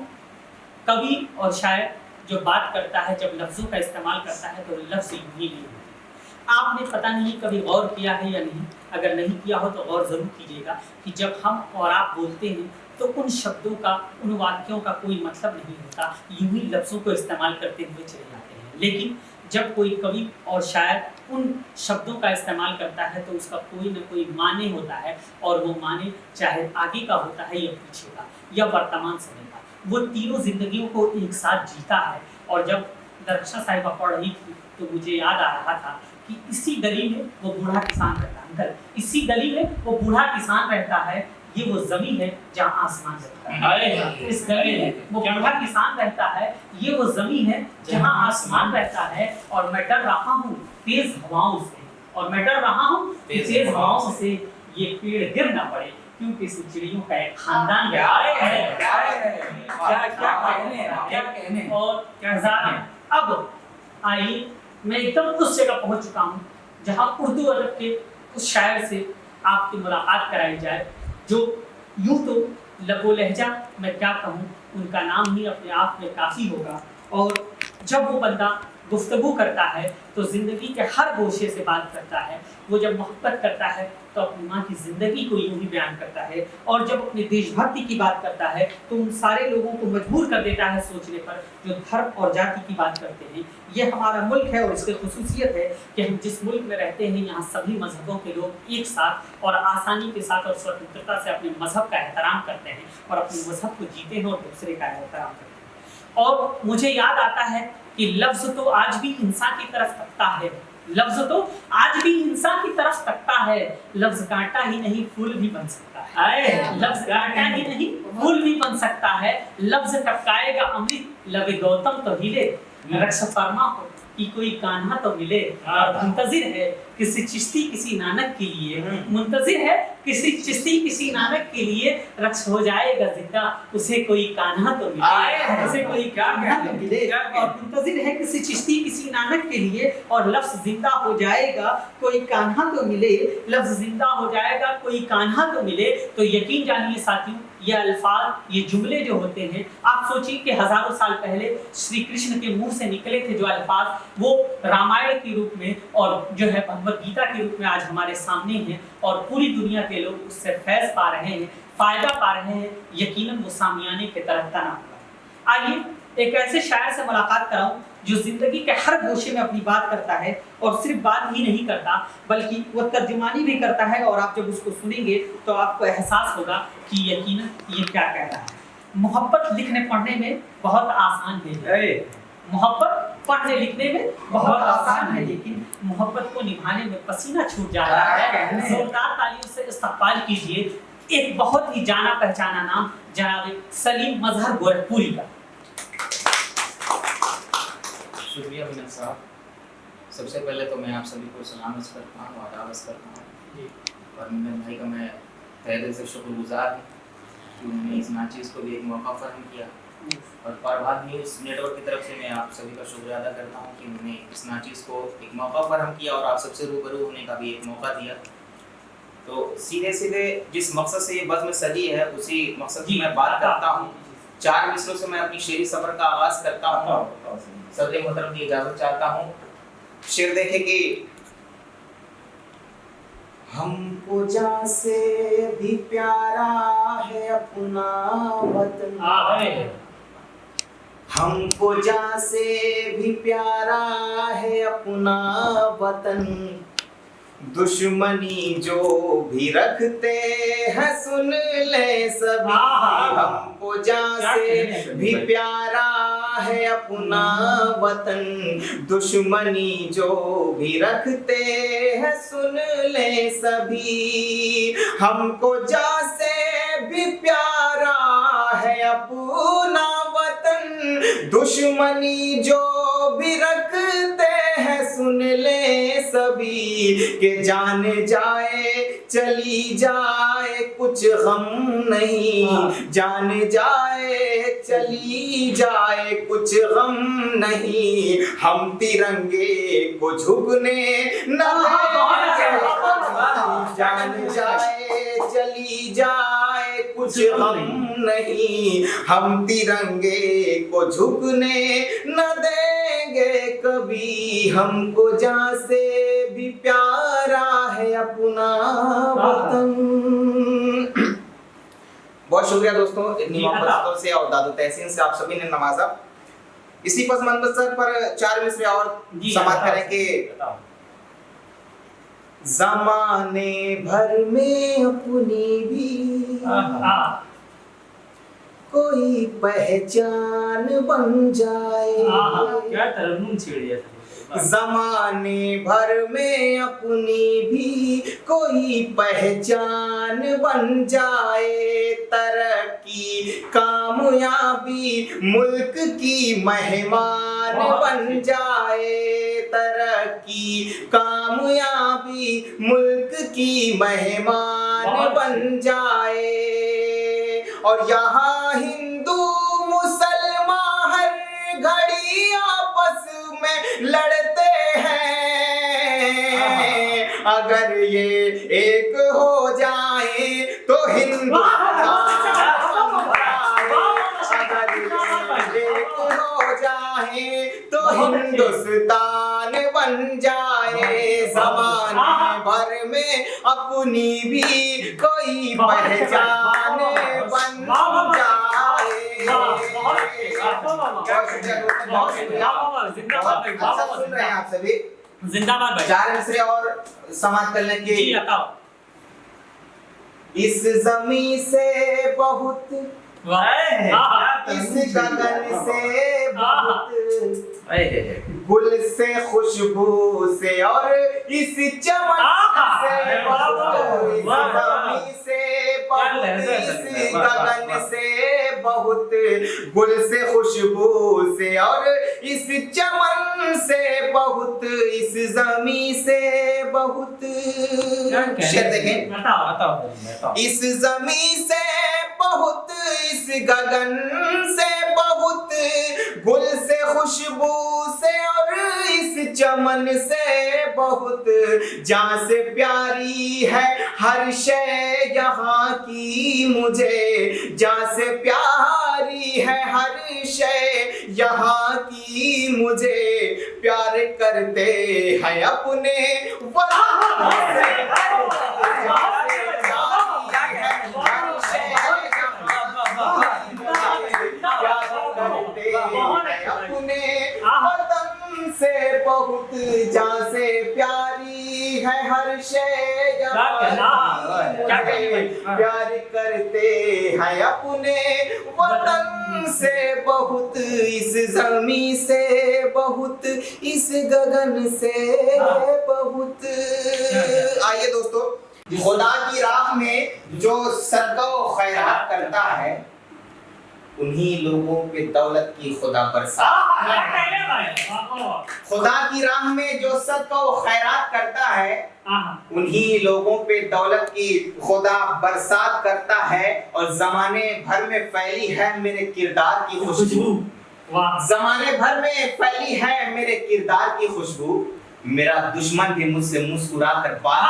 कवि और शायर जो बात करता है, जब लफ्ज़ों का इस्तेमाल करता है तो लफ्ज़ यूँ ही नहीं होते। आपने पता नहीं कभी गौर किया है या नहीं, अगर नहीं किया हो तो गौर ज़रूर कीजिएगा कि जब हम और आप बोलते हैं तो उन शब्दों का, उन वाक्यों का कोई मतलब नहीं होता, यूं ही लफ्ज़ों को इस्तेमाल करते हुए चले जाते हैं। लेकिन जब कोई कवि और शायर उन शब्दों का इस्तेमाल करता है तो उसका कोई न कोई माने होता है, और वो माने चाहे आगे का होता है या पीछे का या वर्तमान समय का, वो तीनों जिंदगियों को एक साथ जीता है। और जब दरक्षा साहिबा पढ़ रही थी तो मुझे याद आ रहा था कि इसी गली में वो बूढ़ा किसान रहता है, इसी गली में वो बूढ़ा किसान रहता है, ये वो जमीन है जहाँ आसमान रहता है। इस गली में वो बूढ़ा किसान रहता है, ये वो जमीन है जहाँ आसमान रहता है। और मैं डर रहा हूँ तेज हवाओं से, और मैं डर रहा हूँ तेज हवाओं से ये पेड़ गिर ना पड़े, क्योंकि इस चिड़ियों का एक खानदान है। और अब आइए, मैं एकदम उस जगह पहुंच चुका हूँ जहाँ उर्दू अदब के उस शायर से आपकी मुलाकात कराई जाए, जो यूँ तो लबो लहजा मैं क्या कहूँ, उनका नाम ही अपने आप में काफ़ी होगा। और जब वो बंदा गुफ्तगू करता है तो ज़िंदगी के हर गोशे से बात करता है। वो जब मोहब्बत करता है तो अपनी माँ की ज़िंदगी को यूँ ही बयान करता है, और जब अपने देशभक्ति की बात करता है तो उन सारे लोगों को मजबूर कर देता है सोचने पर जो धर्म और जाति की बात करते हैं। ये हमारा मुल्क है और इसकी खुसूसियत है कि हम जिस मुल्क में रहते हैं यहाँ सभी मजहबों के लोग एक साथ और आसानी के साथ और स्वतंत्रता से अपने मजहब का एहतराम करते हैं और अपने मजहब को जीते हैं और दूसरे का एहतराम करते हैं। और मुझे याद आता है कि लफ्ज़ तो आज भी इंसान की तरफ तकता है, लफ्ज़ तो आज भी इंसान की तरफ तकता है। लफ्ज़ कांटा ही नहीं फूल भी बन सकता है, लफ्ज़ कांटा ही नहीं फूल भी बन सकता है। लफ्ज़ टपकाएगा अमृत लबे गौतम तो हिले, रक्स फरमा हो कि कोई कान्हा तो मिले। और मुंतजिर है किसी चिश्ती किसी नानक के लिए, मुंतजिर है किसी चिश्ती किसी नानक के लिए, रक्स हो जाएगा जिंदा उसे कोई कान्हा तो मिले, उसे कोई कान्हा तो मिले। और मुंतजिर है किसी चिश्ती किसी नानक के लिए, और लफ्ज़ जिंदा हो जाएगा कोई कान्हा तो मिले, लफ्ज़ जिंदा हो जाएगा कोई कान्हा तो मिले। तो यकीन जानिए साथियों, ये अल्फाज, ये जुमले जो होते हैं, आप सोचिए कि हजारों साल पहले श्री कृष्ण के मुंह से निकले थे जो अल्फाज, वो रामायण के रूप में और जो है भगवद गीता के रूप में आज हमारे सामने हैं, और पूरी दुनिया के लोग उससे फैज़ पा रहे हैं, फ़ायदा पा रहे हैं। यकीनन वो सामियाने के तरफ तना हुआ। आइए एक ऐसे शायर से मुलाकात कराऊं जो जिंदगी के हर गोशे में अपनी बात करता है, और सिर्फ बात ही नहीं करता बल्कि वो तर्जुमानी भी करता है। और आप जब उसको सुनेंगे तो आपको एहसास होगा कि यकीनन ये क्या कह रहा है। मोहब्बत लिखने पढ़ने में बहुत आसान है, मोहब्बत पढ़ने लिखने में बहुत आसान है, लेकिन मोहब्बत को निभाने में पसीना छूट जाता है। जोरदार तालियों से इस्तकबाल कीजिए एक बहुत ही जाना पहचाना नाम जनाब सलीम मजहर गोरखपुरी का। शुक्रिया विनय साहब। सबसे पहले तो मैं आप सभी को सलाम अर्ज़ करता हूँ, आदाब अर्ज़ करता हूँ, और मेरे भाई का मैं तहे दिल से शुक्रगुजार हूँ कि उन्होंने इस नाचीज़ को भी एक मौका फराहम किया। और प्रभात न्यूज़ नेटवर्क की तरफ से मैं आप सभी का शुक्रिया अदा करता हूँ कि उन्होंने इस नाचीज़ को एक मौका फराहम किया और आप सबसे रूबरू होने का भी एक मौका दिया। तो सीधे सीधे जिस मकसद से ये बज़्म सजी है उसी मकसद की मैं बात करता हूँ। 4 मिसरों से मैं अपनी शेरी सफ़र का आगाज़ करता हूँ। सदर मोहतरम की इजाज़त चाहता हूँ। शेर देखे कि हमको जहाँ से भी प्यारा है अपना वतन, हमको जहाँ से भी प्यारा है अपना वतन, दुश्मनी जो भी रखते हैं सुन ले सभी, हमको जहाँ से भी प्यारा है अपना वतन, दुश्मनी जो भी रखते हैं सुन ले सभी, हमको जहाँ से भी प्यारा है अपना वतन, दुश्मनी जो भी रखते हैं सुन ले सभी, के जान जाए चली जाए कुछ गम नहीं, जान जाए चली जाए कुछ गम नहीं, हम तिरंगे को झुकने न देंगे, जान जाए चली जाए कुछ गम नहीं, हम तिरंगे को झुकने न देंगे कभी, हमको जहाँ से भी प्यारा है अपना वतन। बहुत शुक्रिया दोस्तों, इतनी मोहब्बतों से और दादो तहसीन से आप सभी ने नवाजा। इसी पस मंजर पर 4 मिसरे और समाप्त करेंगे। ज़माने भर में अपनी भी कोई पहचान बन जाए, क्या तरन्नुम छेड़ दिया था। ज़माने भर में अपनी भी कोई पहचान बन जाए, तरक्की कामयाबी मुल्क की मेहमान बन जाए, तरक्की कामयाबी मुल्क की मेहमान बन जाए, और यहाँ हिंदू मुसलमान हर घड़ी आपस में लड़ते हैं, अगर ये एक हो जाए तो हिंदुस्तान, अगर ये एक हो जाए तो हिंदुस्तान बन जाए, ज़माने भर में अपनी भी कोई पहचान बन जाए। सुन रहे हैं आप सभी, जिंदाबाद भाई। 4 मिसरे और समाप्त करने के इस जमी से बहुत, इस गगन से बहुत, गुल से खुशबू से और इस चमन से बहुत, इस जमी से बहुत, इस गगन से बहुत, गुल से खुशबू से और इस चमन से बहुत, इस जमी से बहुत। शेर देखें, इस जमी से बहुत, इस गगन से बहुत, गुल से खुशबू से और इस चमन से बहुत, जहाँ से प्यारी है हर शय यहाँ की मुझे, जहाँ से प्यारी है हर शय यहाँ की मुझे, प्यार करते हैं अपने वतन से, जहाँ से प्यारी है हर शय यहाँ की मुझे, प्यार करते शय क्या कहने भाई? प्यार करते हैं अपने वतन से बहुत, इस जमी से बहुत, इस गगन से बहुत। आइए दोस्तों, खुदा की राह में जो सदका व खैरात करता है उन्हीं लोगों पे दौलत की खुदा बरसात। क्या कहने भाई? खुदा की राह में जो सदका व खैरात करता है हाँ, उन्हीं लोगों पे दौलत की खुदा बरसात करता है। और जमाने भर में फैली है मेरे किरदार की खुशबू, वाह, जमाने भर में फैली है मेरे किरदार की खुशबू। मेरा दुश्मन भी मुझसे मुस्कुरा कर बात,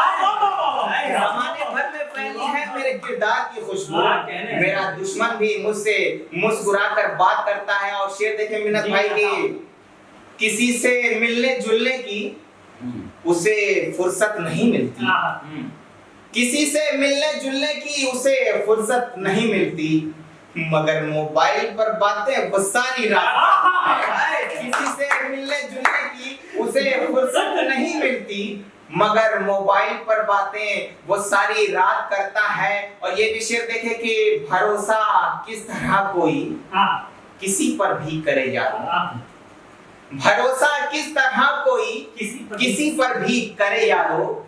जमाने भर में फैली है मेरे किरदार की खुशबू। मेरा दुश्मन भी मुझसे मुस्कुरा कर बात करता है। और शेर देखे मिन्नत भाई की, किसी से मिलने जुलने की उसे फुर्सत नहीं मिलती, किसी से मिलने जुलने की उसे फुर्सत नहीं मिलती, मगर मोबाइल पर बातें वो सारी रात। किसी से मिलने जुलने की उसे फुर्सत नहीं मिलती, मगर मोबाइल पर बातें वो सारी रात करता है। और ये भी शेर देखे कि भरोसा किस तरह कोई किसी पर भी करे यारो, भरोसा किस तरह कोई किसी पर भी करे यारो,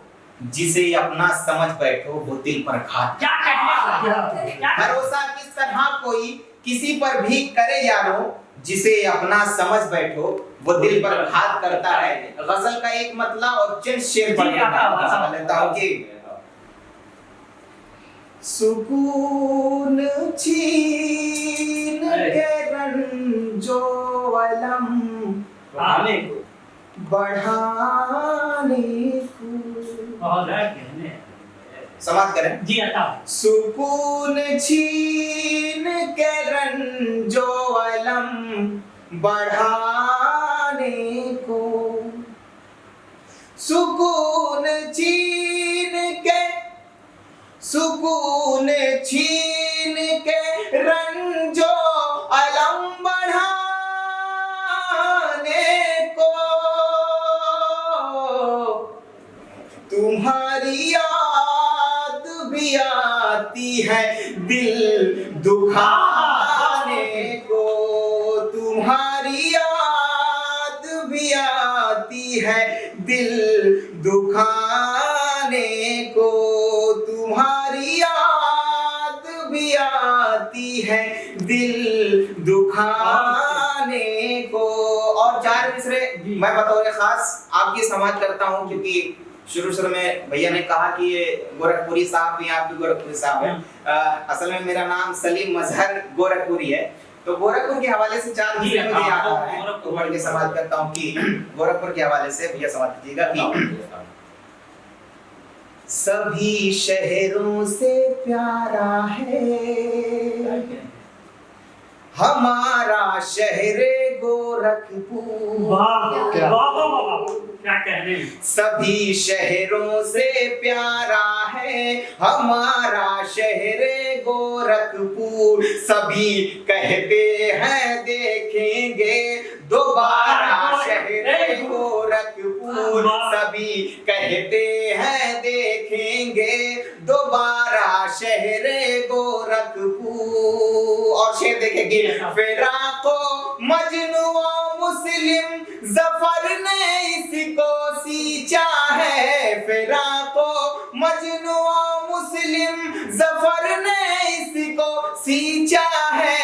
जिसे अपना समझ बैठो वो दिल पर घात। क्या कहने? भरोसा किस तरह कोई किसी पर भी करे यारो, जिसे अपना समझ बैठो वो दिल पर घात करता है। गजल का एक मतला और चंद शेर पढ़ लेता हूँ कि सुकून छीन के रंजो अलम बढ़ाने को। समाप्त करें जी हटा। सुकून छीन के रंजो अलम बढ़ाने को, सुकून छीन के रंजो अलम बढ़ाने को, तुम्हारी याद भी आती है दिल दुखाने को, तुम्हारी याद भी आती है दिल दुखाने को, तुम्हारी याद भी आती है दिल दुखाने को। और चार मिसरे मैं बतौर खास आपकी समाज करता हूँ, क्योंकि शुरू में भैया ने कहा कि ये गोरखपुरी साहब हैं, आप भी गोरखपुरी साहब हैं। असल में मेरा नाम सलीम मजहर गोरखपुरी है, तो गोरखपुर के हवाले से चार मिसरे मुझे याद आ रहे हैं, तो पढ़ के समाज करता हूँ कि गोरखपुर के हवाले से भैया समाज कीजिएगा कि सभी शहरों से प्यारा है हमारा शहर गोरखपुर। क्या कहने? सभी शहरों से प्यारा है हमारा शहर गोरखपुर, सभी कहते हैं देखेंगे दोबारा शहर गोरखपुर, सभी कहते हैं देखेंगे दोबारा शहर गोरखपुर। और शेर देखेंगे, फिराको मजनू मुस्लिम जफर ने इसको सींचा है, फिराको मजनू मुस्लिम जफर ने इसको सींचा है,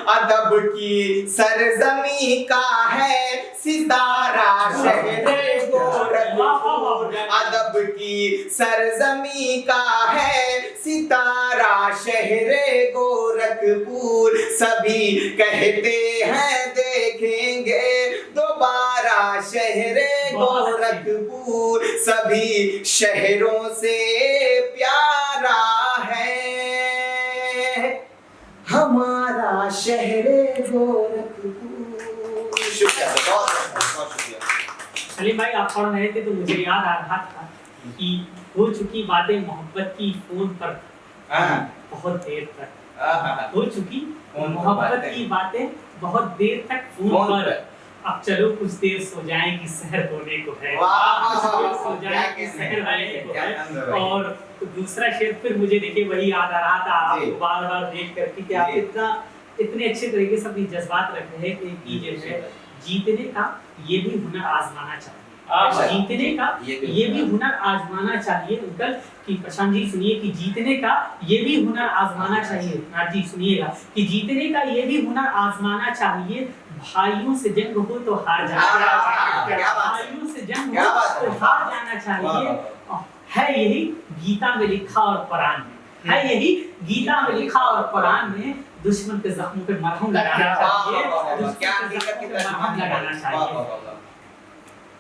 अदब की सरजमी का है सितारा शहर गोरखपुर, अदब की सरजमी का है सितारा शहर गोरखपुर, सभी कहते हैं देखेंगे दोबारा शहर गोरखपुर, सभी शहरों से प्यारा है हमारा शहर गोरखपुर। शुक्रिया, बहुत शुक्रिया। सलीम भाई आप पढ़ रहे थे तो मुझे याद आ रहा था कि हो चुकी बातें मोहब्बत की फोन पर बहुत देर तक, हो चुकी मोहब्बत की बातें बहुत देर तक फोन पर, अब चलो कुछ देर सो जाएं कि शहर होने को है, वाह, कुछ देर सो क्या जाएं कि कहना शहर है, होने को क्या है। आनंद है भाई। और दूसरा शेर फिर मुझे देखिए वही याद आ रहा था जी। आपको बार बार देख करके कि आप जी। इतने अच्छे तरीके से अपनी जज्बात रख रहे हैं कि जो है जीतने का ये भी हुनर आजमाना चाहिए, जीतने का ये भी हुनर आजमाना चाहिए। अंकल कि प्रशांत जी सुनिए कि जीतने का ये भी हुनर आजमाना चाहिए। नाथ जी सुनिएगा कि जीतने का ये भी हुनर आजमाना चाहिए। भाइयों से जंग हो तो हार जाना चाहिए, क्या बात है। भाइयों से जंग क्या हो बात तो है। हार जाना चाहिए। है यही गीता में लिखा और कुरान में, है यही गीता में लिखा और कुरान में। दुश्मन के जख्मों पे मरहम लगाना चाहिए, क्या दुश्मन के हकीकत की जख्मों पे मरहम लगाना चाहिए।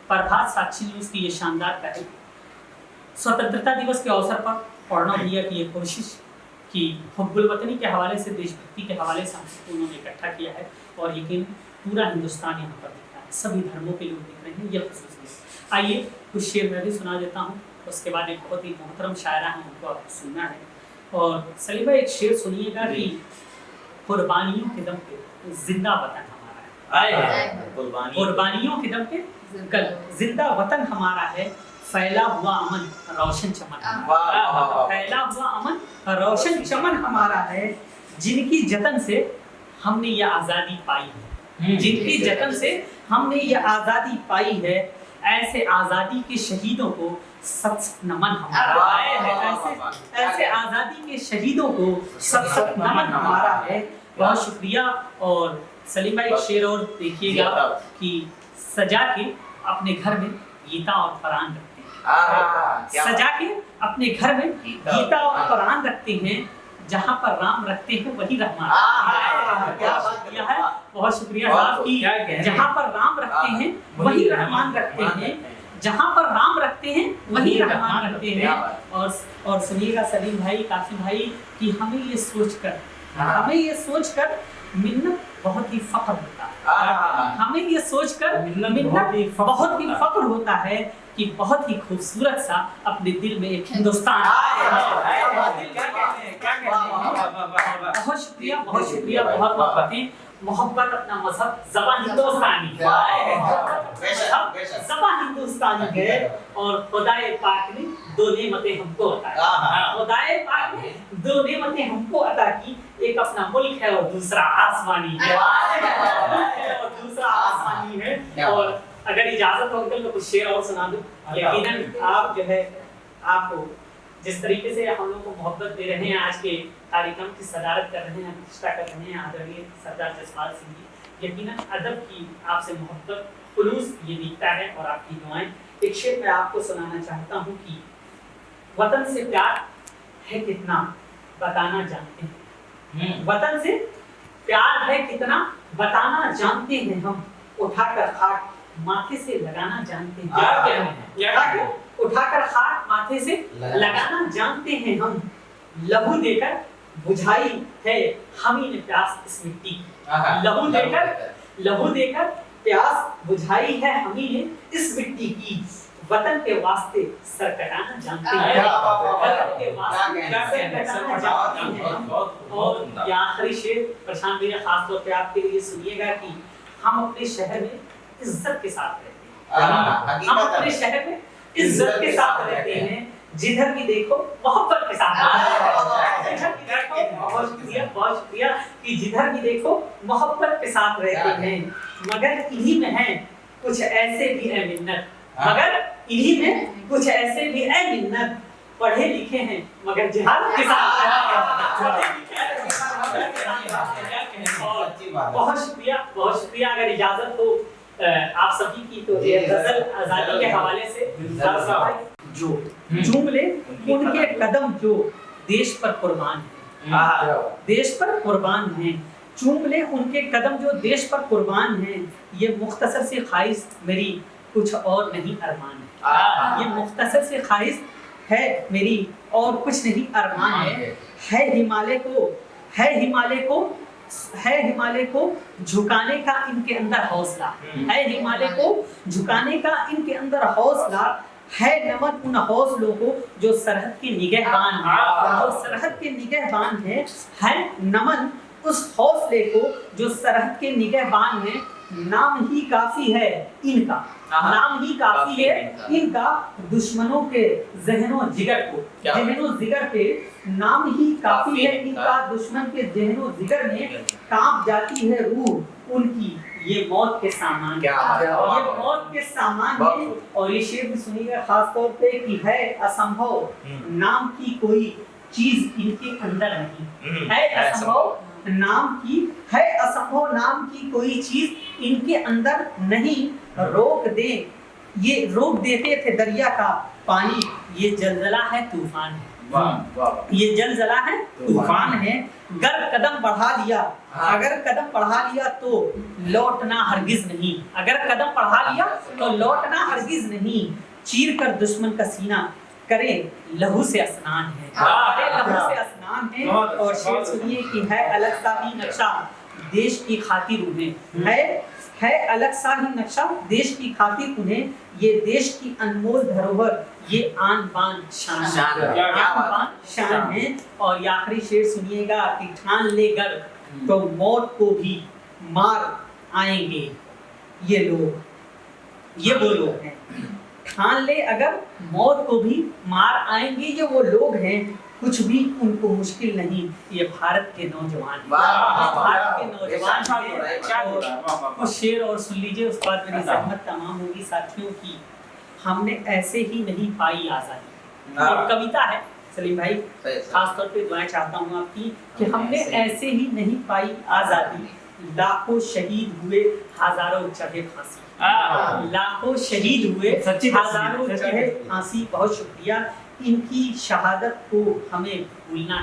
प्रभात साक्षी न्यूज़ की ये शानदार पहल स्वतंत्रता दिवस के अवसर पर पढ़ना भैया की ये कोशिश कि हुब्बुल वतनी के हवाले से, देशभक्ति के हवाले से हमको उन्होंने इकट्ठा किया है। और यकीन पूरा हिंदुस्तान यहाँ पर दिख रहा है, सभी धर्मों के लोग दिख रहे हैं। यह खुशूसियत। आइए कुछ शेर मैं भी सुना देता हूँ, उसके बाद एक बहुत ही मोहतरम शायरा है, उनको आपको सुनना है। और सलीबा एक शेर सुनिएगा कि कुर्बानियों के दम पे जिंदा वतन हमारा है, कुर्बानियों के दम पे जिंदा वतन हमारा है। फैला हुआ अमन रोशन चमन हमारा, फैला हुआ अमन रोशन चमन हमारा है। जिनकी जतन से हमने ये आज़ादी पाई है, जिनकी जतन से हमने ये आज़ादी पाई है। ऐसे आज़ादी के शहीदों को सत सत नमन हमारा है, ऐसे आज़ादी के शहीदों को सत सत नमन हमारा है। बहुत शुक्रिया। और सलीम भाई एक शेर और देखिएगा कि सजा के अपने घर में गीता और कुरान रखते हैं, सजा के अपने घर में गीता और कुरान रखते हैं। जहाँ पर राम रखते हैं वही रहमान। बहुत शुक्रिया साहब कि जहाँ पर राम रखते हैं वही रहमान रखते हैं, जहाँ पर राम रखते हैं वही रहमान रखते हैं। और सुनिएगा सलीम भाई, कासिम भाई कि हमें ये सोचकर मिन्नत बहुत ही फख्र होता है, हमें ये सोचकर मिन्नत बहुत ही फख्र होता है कि बहुत ही खूबसूरत सा अपने दिल में एक हिंदुस्तान बहुत शुक्रिया, बहुत शुक्रिया, बहुत मोहब्बतें, मोहब्बत अपना मजहब ज़बान हिंदुस्तानी ज़बान हिंदुस्तानी है। और खुदाए पाक ने दो नेमतें हमको अता की, खुदाए पाक ने दो नेमतें हमको अता की। एक अपना मुल्क है और दूसरा आसमानी है, और दूसरा आसमानी है। और अगर इजाजत हो तो कुछ शेर और सुना दूं। यकीनन आप जो है, आपको जिस तरीके से हम लोग को मोहब्बत दे रहे हैं, आज के कार्यक्रम की सदारत कर रहे हैं, प्रतिष्ठा कर रहे हैं आदरणीय सरदार जसपाल सिंह जी, यकीनन अदब की आपसे मोहब्बत, खुलूस ये दिखता है और आपकी दुआएं। एक शेर मैं आपको सुनाना चाहता हूँ कि वतन से प्यार है कितना बताना जानते हैं, वतन से प्यार है कितना बताना जानते हैं हम। उठाकर खाट माथे से लगाना जानते हैं, क्या कहना है, उठाकर खाट माथे से लगाना जानते हैं हम। लहू देकर बुझाई है हमी ने प्यास इस मिट्टी की, लहू देकर प्यास बुझाई है हमी ने इस मिट्टी की। वतन के वास्ते सर कटाना जानते हैं, वतन के वास्ते सर कटाना जानते हैं। और ये आखिरी शेर प्रशांत भैया खास तौर पे आपके लिए सुनिएगा कि हम अपने शहर में इज्जत के साथ रहते हैं, हम अपने शहर में इज्जत के साथ रहते हैं। जिधर भी देखो मोहब्बत के साथ, बहुत शुक्रिया कि जिधर भी देखो मोहब्बत के साथ रहते हैं। मगर इन्हीं में है कुछ ऐसे भी है मिन्नत, मगर इन्हीं में कुछ ऐसे भी है मिन्नत। पढ़े लिखे हैं मगर जिहाद के साथ बहुत शुक्रिया, बहुत शुक्रिया। अगर इजाजत हो आप सभी की तो ये गजल आजादी के हवाले से जो चूम ले उनके कदम जो देश पर कुर्बान है, देश पर कुर्बान है। चूम ले उनके कदम जो देश पर कुर्बान है। ये मुख्तसर से ख्वाहिश मेरी कुछ और नहीं अरमान है, ये मुख्तसर से ख्वाहिश है मेरी और कुछ नहीं अरमान है। हिमालय को है हिमालय को झुकाने का इनके अंदर हौसला है, हिमालय को झुकाने का इनके अंदर हौसला है। नमन उन हौसलों को जो सरहद के निगहबान है, जो सरहद के निगहबान है नमन उस हौसले को जो सरहद के निगहबान हैं, नाम ही काफी है इनका, नाम ही काफी है इनका, दुश्मनों के जहनों जिगर को, जहनों जिगर पे नाम ही काफी है इनका, दुश्मन के जहनों जिगर में कांप जाती है रूह उनकी, ये मौत के सामान, ये मौत के सामान है। और ये शेर भी सुनिएगा खास तौर पे कि है असंभव नाम की कोई चीज इनके अंदर नहीं, है असंभव नाम की, है असंभव नाम की कोई चीज इनके अंदर नहीं, रोक दे ये रोक देते थे दरिया का पानी, ये जलजला है तूफान है, ये जलजला है तूफान है, गर कदम बढ़ा लिया, अगर कदम बढ़ा लिया तो लौटना हरगिज नहीं, अगर कदम बढ़ा लिया तो लौटना हरगिज नहीं, चीर कर दुश्मन का सीना करे लहू से स्नान है, करे लहू से स्नान है। और शेर सुनिए कि है अलग सा ही नक्शा देश की खातिर उन्हें, है अलग सा ही नक्शा देश की खातिर उन्हें, ये देश की अनमोल धरोहर, ये आन बान शान है। और ये आखिरी शेर सुनिएगा कि ठान ले गर तो मौत को भी मार आएंगे ये लोग, ये वो लोग हैं, ठान ले अगर मौत को भी मार आएंगे ये वो लोग हैं, कुछ भी उनको मुश्किल नहीं, ये भारत के नौजवान, भारत के नौजवान हैं। कुछ शेर और सुन लीजिए, उसके बाद मेरी ज़हमत तमाम होगी साथियों की। हमने ऐसे ही नहीं पाई आज़ादी, एक कविता है सलीम भाई, खास तौर पे दुआएं चाहता हूँ आपकी कि हमने ऐसे ही नहीं पाई आज़ादी, लाखों शहीद हुए हजारों चढ़े फांसी, लाखों शहीद हुए हजारों चढ़े फांसी। बहुत शुक्रिया, इनकी शहादत को हमें भूलना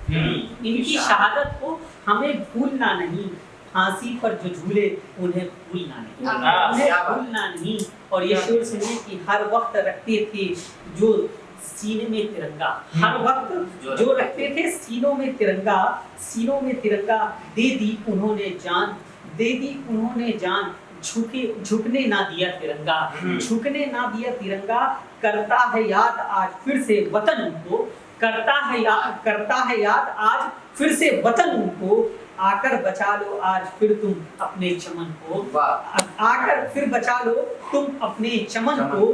नहीं, इनकी शहादत को हमें भूलना नहीं, फांसी पर जो झूले उन्हें भूलना नहीं, उन्हें भूलना नहीं। और ये शेर सुनिए कि हर वक्त रखते थे जो सीने में तिरंगा, हर वक्त जो रखते थे सीनों में तिरंगा, सीनों में तिरंगा, दे दी उन्होंने जान, दे दी उन्होंने जान, झुकने ना दिया तिरंगा, झुकने ना दिया तिरंगा, करता है याद आज फिर से वतन उनको, करता है याद आज फिर से वतन उनको, आकर बचा लो आज फिर तुम अपने चमन को, आकर फिर बचा लो तुम अपने चमन को,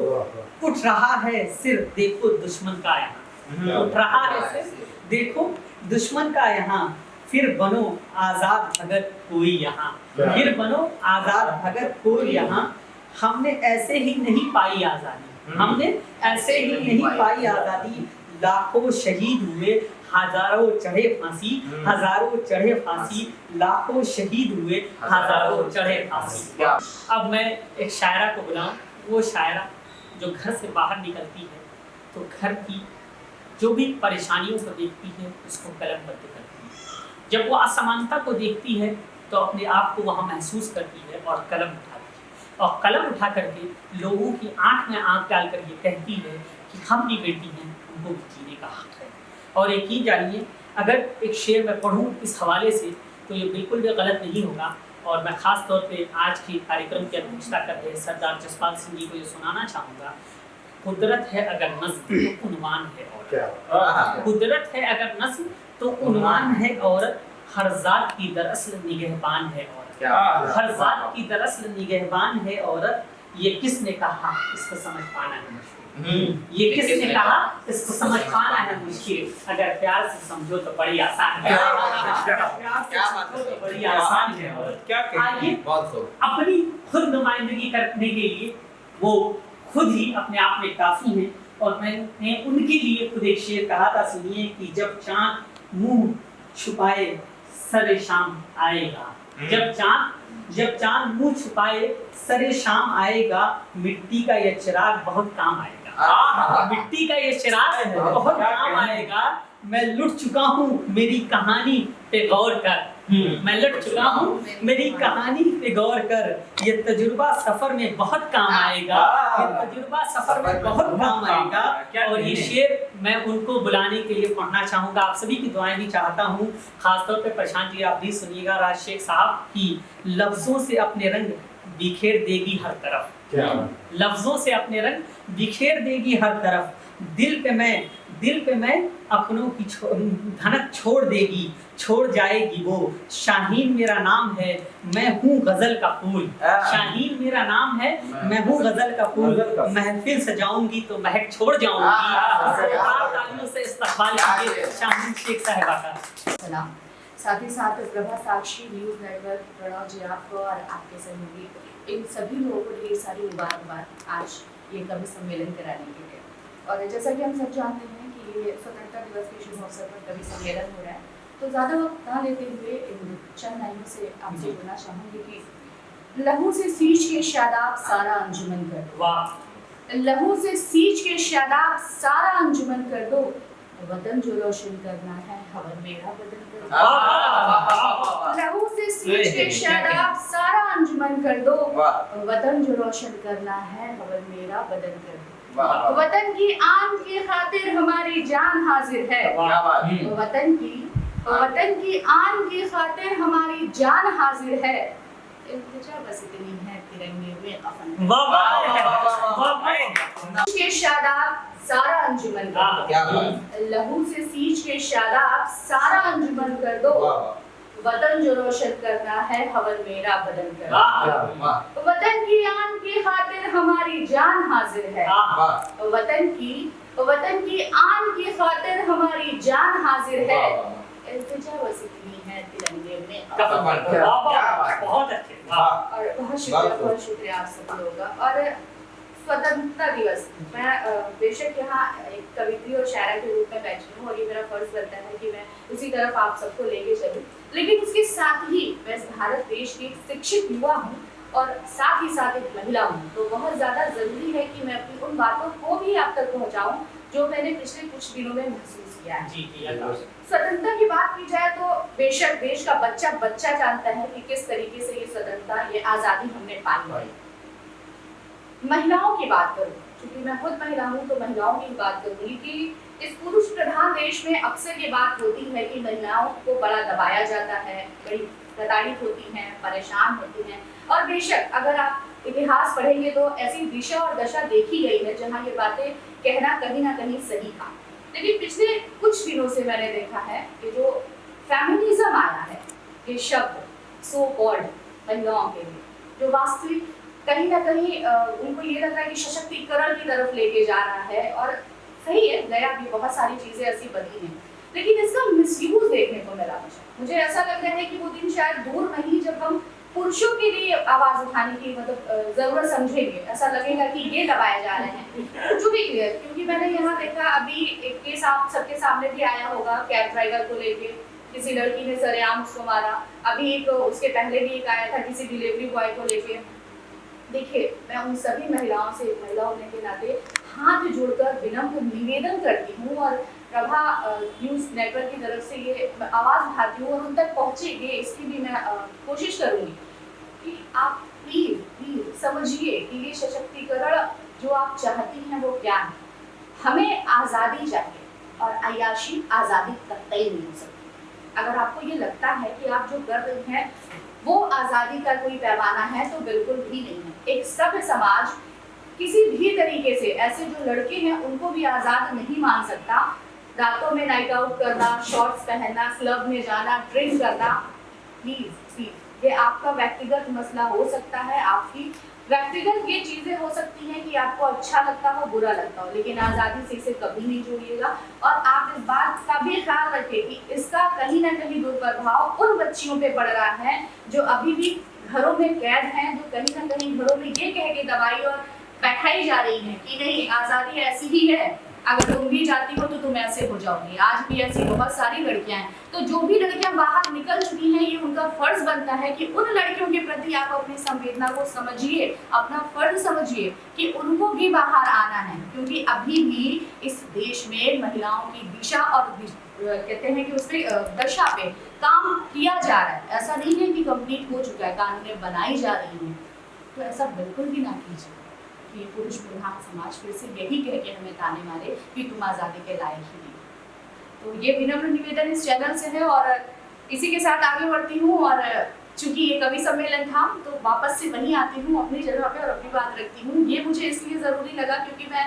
उठ रहा है सिर देखो दुश्मन का यहाँ, उठ रहा है सिर देखो दुश्मन का यहाँ, फिर बनो आजाद भगत कोई यहाँ, फिर बनो आजाद भगत कोई यहाँ। हमने ऐसे ही नहीं पाई आजादी, हमने ऐसे ही नहीं पाई आजादी, लाखों शहीद हुए हजारों चढ़े फांसी, हजारों चढ़े फांसी, लाखों शहीद हुए हजारों चढ़े फांसी। अब मैं एक शायरा को बुलाऊं, वो शायरा जो घर से बाहर निकलती है तो घर की जो भी परेशानियों को देखती है उसको कलमबद्ध करती है, जब वो असमानता को देखती है तो अपने आप को वहाँ महसूस करती है और कलम उठाती है, और कलम उठा करके लोगों की आंख में आंख डाल कर ये कहती है कि हम भी बेटी हैं, हमको भी जीने का हक है। और यकीन जानिए अगर एक शेर मैं पढ़ूँ इस हवाले से तो ये बिल्कुल भी गलत नहीं होगा, और मैं ख़ास तौर पे आज के कार्यक्रम की अध्यक्षता कर रहे सरदार जसपाल सिंह जी को ये सुनाना चाहूँगा। कुदरत है अगर नस्ल तो उन्वान है औरत, कुदरत है अगर नस्ल तो उन्वान है औरत, हर जात की दरअसल निगहबान है औरत, हर जात की दरअसल निगहबान है औरत, ये किसने कहा इसको समझ पाना है मुश्किल, ये किसने कहा इसको समझ पाना है मुश्किल, अगर प्यार से समझो तो बड़ी आसान है, बड़ी आसान है। आइए अपनी खुद नुमाइंदगी करने के लिए वो खुद ही अपने आप में काफी हैं, और मैंने उनके लिए खुद एक शेर कहा था, सुनिए कि जब चांद मुंह छुपाए सरे शाम आएगा, जब चांद मुंह छुपाए सरे शाम आएगा, मिट्टी का ये चिराग बहुत काम आएगा, मिट्टी का ये चिराग बहुत काम आएगा, मैं लुट चुका हूँ मेरी कहानी पे गौर कर, मैं लुट चुका हूँ मेरी कहानी पे गौर कर, ये तजुर्बा सफर में बहुत काम आएगा, ये तजुर्बा सफर में बहुत काम आएगा। और ये शेर मैं उनको बुलाने के लिए पढ़ना चाहूँगा, आप सभी की दुआएं भी चाहता हूँ, खासतौर पे प्रशांत जी आप भी सुनिएगा। राज शेख साहब की लफ्जों से अपने रंग बिखेर देगी हर तरफ, लफ्जों से अपने रंग बिखेर देगी हर तरफ, दिल पे मैं दिल पे मैं अपनों की धनक छोड़ देगी, छोड़ जाएगी वो। शाहीन मेरा नाम है, मैं हूँ गजल का फूल। शाहीन मेरा नाम है, मैं हूँ गजल का फूल। महफिल सजाऊंगी तो महक छोड़ जाऊंगी। जोरदार तालियों से इस्तकबाल कीजिए शाहीन शेख साहिबा का। सलाम। साथ ही साथ प्रभा साक्षी न्यूज़ नेटवर्क, प्रणव जी आपको और आपके सहयोगी इन सभी लोगों को ढेर सारी मुबारकबाद आज ये कवि सम्मेलन कराने के लिए। और जैसा कि हम सब जानते हैं कि ये स्वतंत्रता दिवस के शुभ अवसर पर कवि सम्मेलन हो रहा है, तो ज़्यादा वक्त ना लेते हुए इन चंद लाइनों से आपसे बोलना चाहूँगी कि लहू से सींच के शादाब सारा अंजुमन कर दो। वाह। लहू से सींच के शादाब सारा अंजुमन कर दो, वतन जो रोशन करना है हवन मेरा बदन कर दो। लहू से सींच के शादाब सारा अंजुमन कर दो, वतन जो रोशन करना है हवन मेरा बदन कर दो। वतन की आन की खातिर हमारी जान हाजिर है। वतन की आन की खातिर हमारी जान हाजिर है। इल्तिजा बस इतनी है तिरंगे में कफन। वाह वाह। के शादाब सारा अंजुमन कर दो। क्या बात। लहू से सींच के शादाब सारा अंजुमन कर दो, वतन जो रोशन करना है हवन मेरा बदन कर दो। वतन की आन की खातिर हमारी जान हाजिर है। वतन की आन की खातिर हमारी जान हाजिर है। इल्तिजा बस इतनी है तिरंगे में कफन। बहुत अच्छे। और बहुत शुक्रिया आप सब लोगों का। और स्वतंत्रता दिवस, मैं बेशक यहाँ एक कवित्री और शायरा के रूप में बैठी हूँ और ये मेरा फर्ज बनता है कि मैं उसी तरफ आप सबको लेके चलूँ, लेकिन उसके साथ ही मैं भारत देश की शिक्षित युवा हूँ और साथ ही साथ एक महिला हूँ, तो बहुत ज़्यादा ज़रूरी है कि मैं अपनी उन बातों को भी आप तक पहुँचाऊँ जो मैंने पिछले कुछ दिनों में महसूस किया है। स्वतंत्रता की बात की जाए तो बेशक देश का बच्चा जानता है कि किस तरीके से ये स्वतंत्रता, ये आज़ादी हमने पाई है। महिलाओं की बात करूं, क्योंकि मैं खुद महिला हूं तो महिलाओं की बात करूंगी कि इस पुरुष प्रधान देश में अक्सर ये बात होती है कि महिलाओं को बड़ा दबाया जाता है, बड़ी प्रताड़ित होती हैं, परेशान होती हैं। और बेशक अगर आप इतिहास पढ़ेंगे तो ऐसी दिशा और दशा देखी गई है जहाँ ये बातें कहना कहीं ना कहीं सही था। लेकिन पिछले कुछ दिनों से मैंने देखा है कि जो फेमिनिज्म आया है, ये शब्द सो कॉल्ड महिलाओं के लिए, जो वास्तविक कहीं ना कहीं उनको ये लग रहा है कि सशक्तिकरण की तरफ लेके जा रहा है। और सही है, नया भी बहुत सारी चीजें ऐसी बनी हैं, लेकिन इसका मिसयूज देखने को मिला। मुझे ऐसा लग रहा है कि वो दिन शायद दूर नहीं जब हम पुरुषों के लिए आवाज उठाने की जरूरत समझेंगे। ऐसा लगेगा कि ये दबाए जा रहे हैं। जो भी क्लियर, क्योंकि मैंने यहाँ देखा अभी एक केस आप सबके सामने भी आया होगा, कैब ड्राइवर को लेके किसी लड़की ने सरेआम उसको मारा। अभी एक उसके पहले भी एक आया था किसी डिलीवरी बॉय को लेके। देखिए, मैं उन सभी महिलाओं से महिला होने के नाते हाथ जोड़कर विनम्र निवेदन करती हूँ और प्रभा न्यूज़ नेटवर्क की तरफ से ये आवाज़ उठाती हूँ और उन तक पहुँचेगी, इसकी भी मैं कोशिश करूँगी कि आप प्लीज समझिए कि ये सशक्तिकरण जो आप चाहती हैं वो क्या है। हमें आज़ादी चाहिए और अय्याशी आज़ादी कतई नहीं हो सकती। अगर आपको ये लगता है कि आप जो कर रही हैं वो आज़ादी का कोई पैमाना है तो बिल्कुल भी नहीं है। एक सभ्य समाज किसी भी तरीके से ऐसे जो लड़के हैं उनको भी आज़ाद नहीं मान सकता। रातों में नाइट आउट करना, शॉर्ट्स पहनना, क्लब में जाना, ड्रिंक करना, प्लीज ये आपका व्यक्तिगत मसला हो सकता है, आपकी व्यक्तिगत ये चीजें हो सकती हैं कि आपको अच्छा लगता हो, बुरा लगता हो, लेकिन आज़ादी से इसे कभी नहीं जोड़िएगा। और आप इस बात का भी ख्याल रखें कि इसका कहीं ना कहीं दुष्प्रभाव उन बच्चियों पे पड़ रहा है जो अभी भी घरों में कैद हैं, जो कहीं ना कहीं घरों में ये कह के दबाई और बैठाई जा रही है कि नहीं आज़ादी ऐसी ही है, अगर तुम भी जाती हो तो तुम ऐसे हो जाओगी। आज भी ऐसी बहुत सारी लड़कियां हैं। तो जो भी लड़कियां बाहर निकल चुकी हैं, ये उनका फर्ज बनता है कि उन लड़कियों के प्रति आप अपनी संवेदना को समझिए, अपना फर्ज समझिए कि उनको भी बाहर आना है, क्योंकि अभी भी इस देश में महिलाओं की दिशा और कहते हैं कि उसपे दशा पे काम किया जा रहा है। ऐसा नहीं है कि कंप्लीट हो चुका है, कानूनें बनाई जा रही हैं, तो ऐसा बिल्कुल भी ना कीजिए कि पुरुष प्रधान समाज फिर से यही कह के हमें ताने मारे कि तुम आज़ादी के लायक ही नहीं। तो ये विनम्र निवेदन इस चैनल से है और इसी के साथ आगे बढ़ती हूँ। और चूंकि ये कवि सम्मेलन था तो वापस से वहीं आती हूँ अपनी जगह पे और अपनी बात रखती हूँ। ये मुझे इसलिए ज़रूरी लगा क्योंकि मैं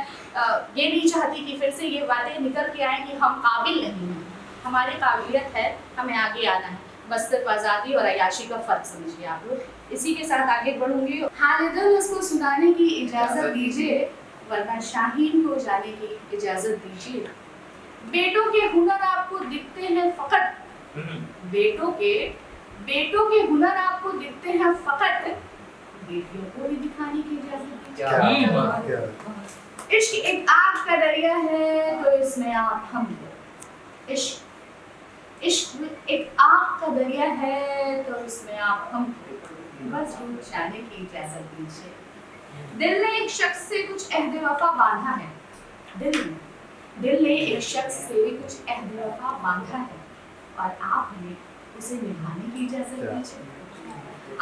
ये नहीं चाहती कि फिर से ये बातें निकल के आए कि हम काबिल नहीं हैं। हमारी काबिलियत है, हमें आगे आना है, बस सिर्फ आज़ादी और अय्याशी का फ़र्क समझिए आप लोग। इसी के साथ आगे बढ़ूंगी। हालिदल उसको सुनाने की इजाज़त दीजिए, वरना शाहीन को जाने की इजाज़त दीजिए। बेटों के हुनर आपको दिखते हैं फकत, बेटों के हुनर आपको दिखते हैं फकत, बेटियों को भी दिखाने की इजाज़त दीजिए। इश्क एक आग का दरिया है तो इसमें आप हम लोग। इश्क एक आग का दरिया है तो इसमें आप हम बस जाने की इजाज़त दीजिए। दिल ने एक शख्स से कुछ अहद वफा बांधा है, दिल ने एक शख्स से कुछ अहद वफा बांधा है और आप हमें उसे निभाने की इजाज़त दीजिए।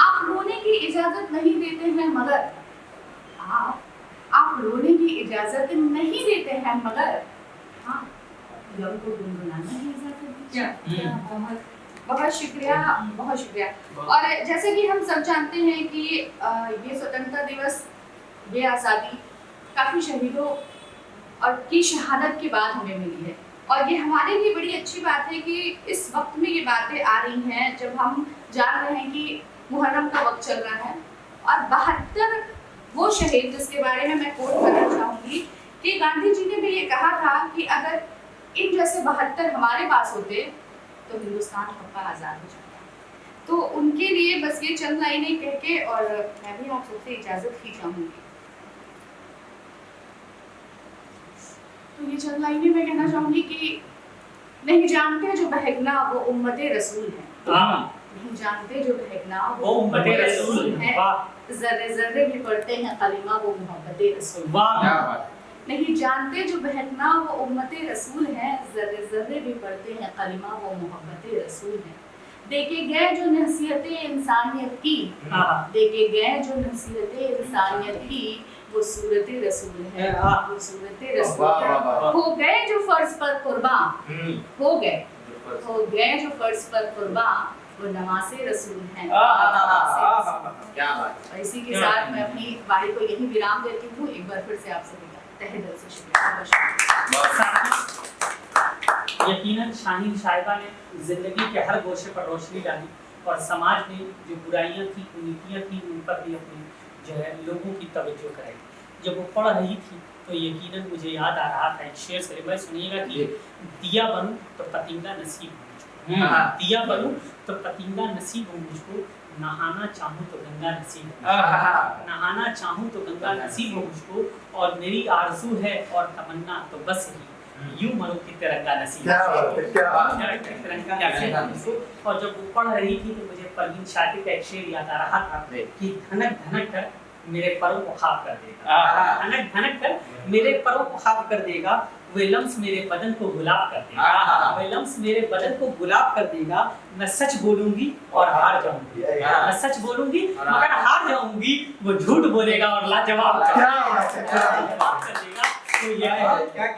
आप रोने की इजाज़त नहीं देते हैं मगर आप रोने की इजाज़त नहीं देते हैं मगर हाँ गम को गुनगुनाने की इजाज़त दीजिए। बहुत शुक्रिया, बहुत शुक्रिया। और जैसे कि हम सब जानते हैं कि ये स्वतंत्रता दिवस, ये आज़ादी काफ़ी शहीदों और की शहादत के बाद हमें मिली है और ये हमारे लिए बड़ी अच्छी बात है कि इस वक्त में ये बातें आ रही हैं जब हम जान रहे हैं कि मुहर्रम का वक्त चल रहा है। और 72 वो शहीद जिसके बारे में मैं कोट करना चाहूँगी कि गांधी जी ने भी ये कहा था कि अगर इन जैसे 72 हमारे पास होते तो हिंदुस्तान पक्का आज़ाद हो जाता। तो उनके लिए बस ये चंद लाइनें कह के और मैं भी आप सबसे इजाज़त ही चाहूँगी। तो ये चंद लाइनें मैं कहना चाहूँगी कि नहीं जानते जो बहकना वो उम्मते रसूल है, नहीं जानते जो बहकना वो उम्मते रसूल है, जर्रे जर्रे भी पढ़ते हैं कलिमा वो मोहब्बते रसूल। नहीं जानते जो बहकना वो उम्मते रसूल है, जर्रे जर्रे भी पढ़ते हैं कलिमा वो मोहब्बते रसूल है। देखे गए जो नसीहतें इंसानियत की, देखे गए जो नसीहतें इंसानियत की वो सूरत रसूल है, वो सूरत रसूल है। हो गए जो फर्ज पर कुर्बान, हो गए जो फर्ज पर कुर्बान वो नमाज़े रसूल हैं। क्या बात। और इसी के साथ मैं अपनी वाणी को यही विराम देती हूँ। एक बार फिर से आप सभी का तहे दिल से शुक्रिया। यकीनन शाहीन साहिबा ने जिंदगी के हर गोशे पर रोशनी डाली और समाज में जो बुराइयां थी, कुनीतियां थी, उन पर भी अपनी जो है लोगों की तवज्जो कराई। जब वो पढ़ रही थी तो यकीनन मुझे याद आ रहा था एक शेर से, भाई सुनिएगा कि दिया बनूं तो पतिंगा नसीब हो मुझको, दिया बनूं तो पतिंगा नसीब हो मुझको, नहाना चाहूँ तो गंगा नसीब हो, नहाना चाहूँ तो गंगा नसीब हो मुझको, और मेरी आरज़ू है और तमन्ना तो बस यूं मरो कि तिरंगा नसीब हो। और जब वो पढ़ रही थी तो मुझे परवीन शाकिर का एक शेर याद आ रहा था कि धनक धनक कर मेरे परों को खाक कर देगा, धनक धनक कर मेरे परों को खाक कर देगा, वे लम्स मेरे बदन को गुलाब कर देगा, वे लम्स मेरे बदन को गुलाब कर देगा। मैं सच बोलूंगी और हार जाऊंगी, मैं सच बोलूंगी मगर हार जाऊंगी, वो झूठ बोलेगा और लाजवाब कर देगा। तो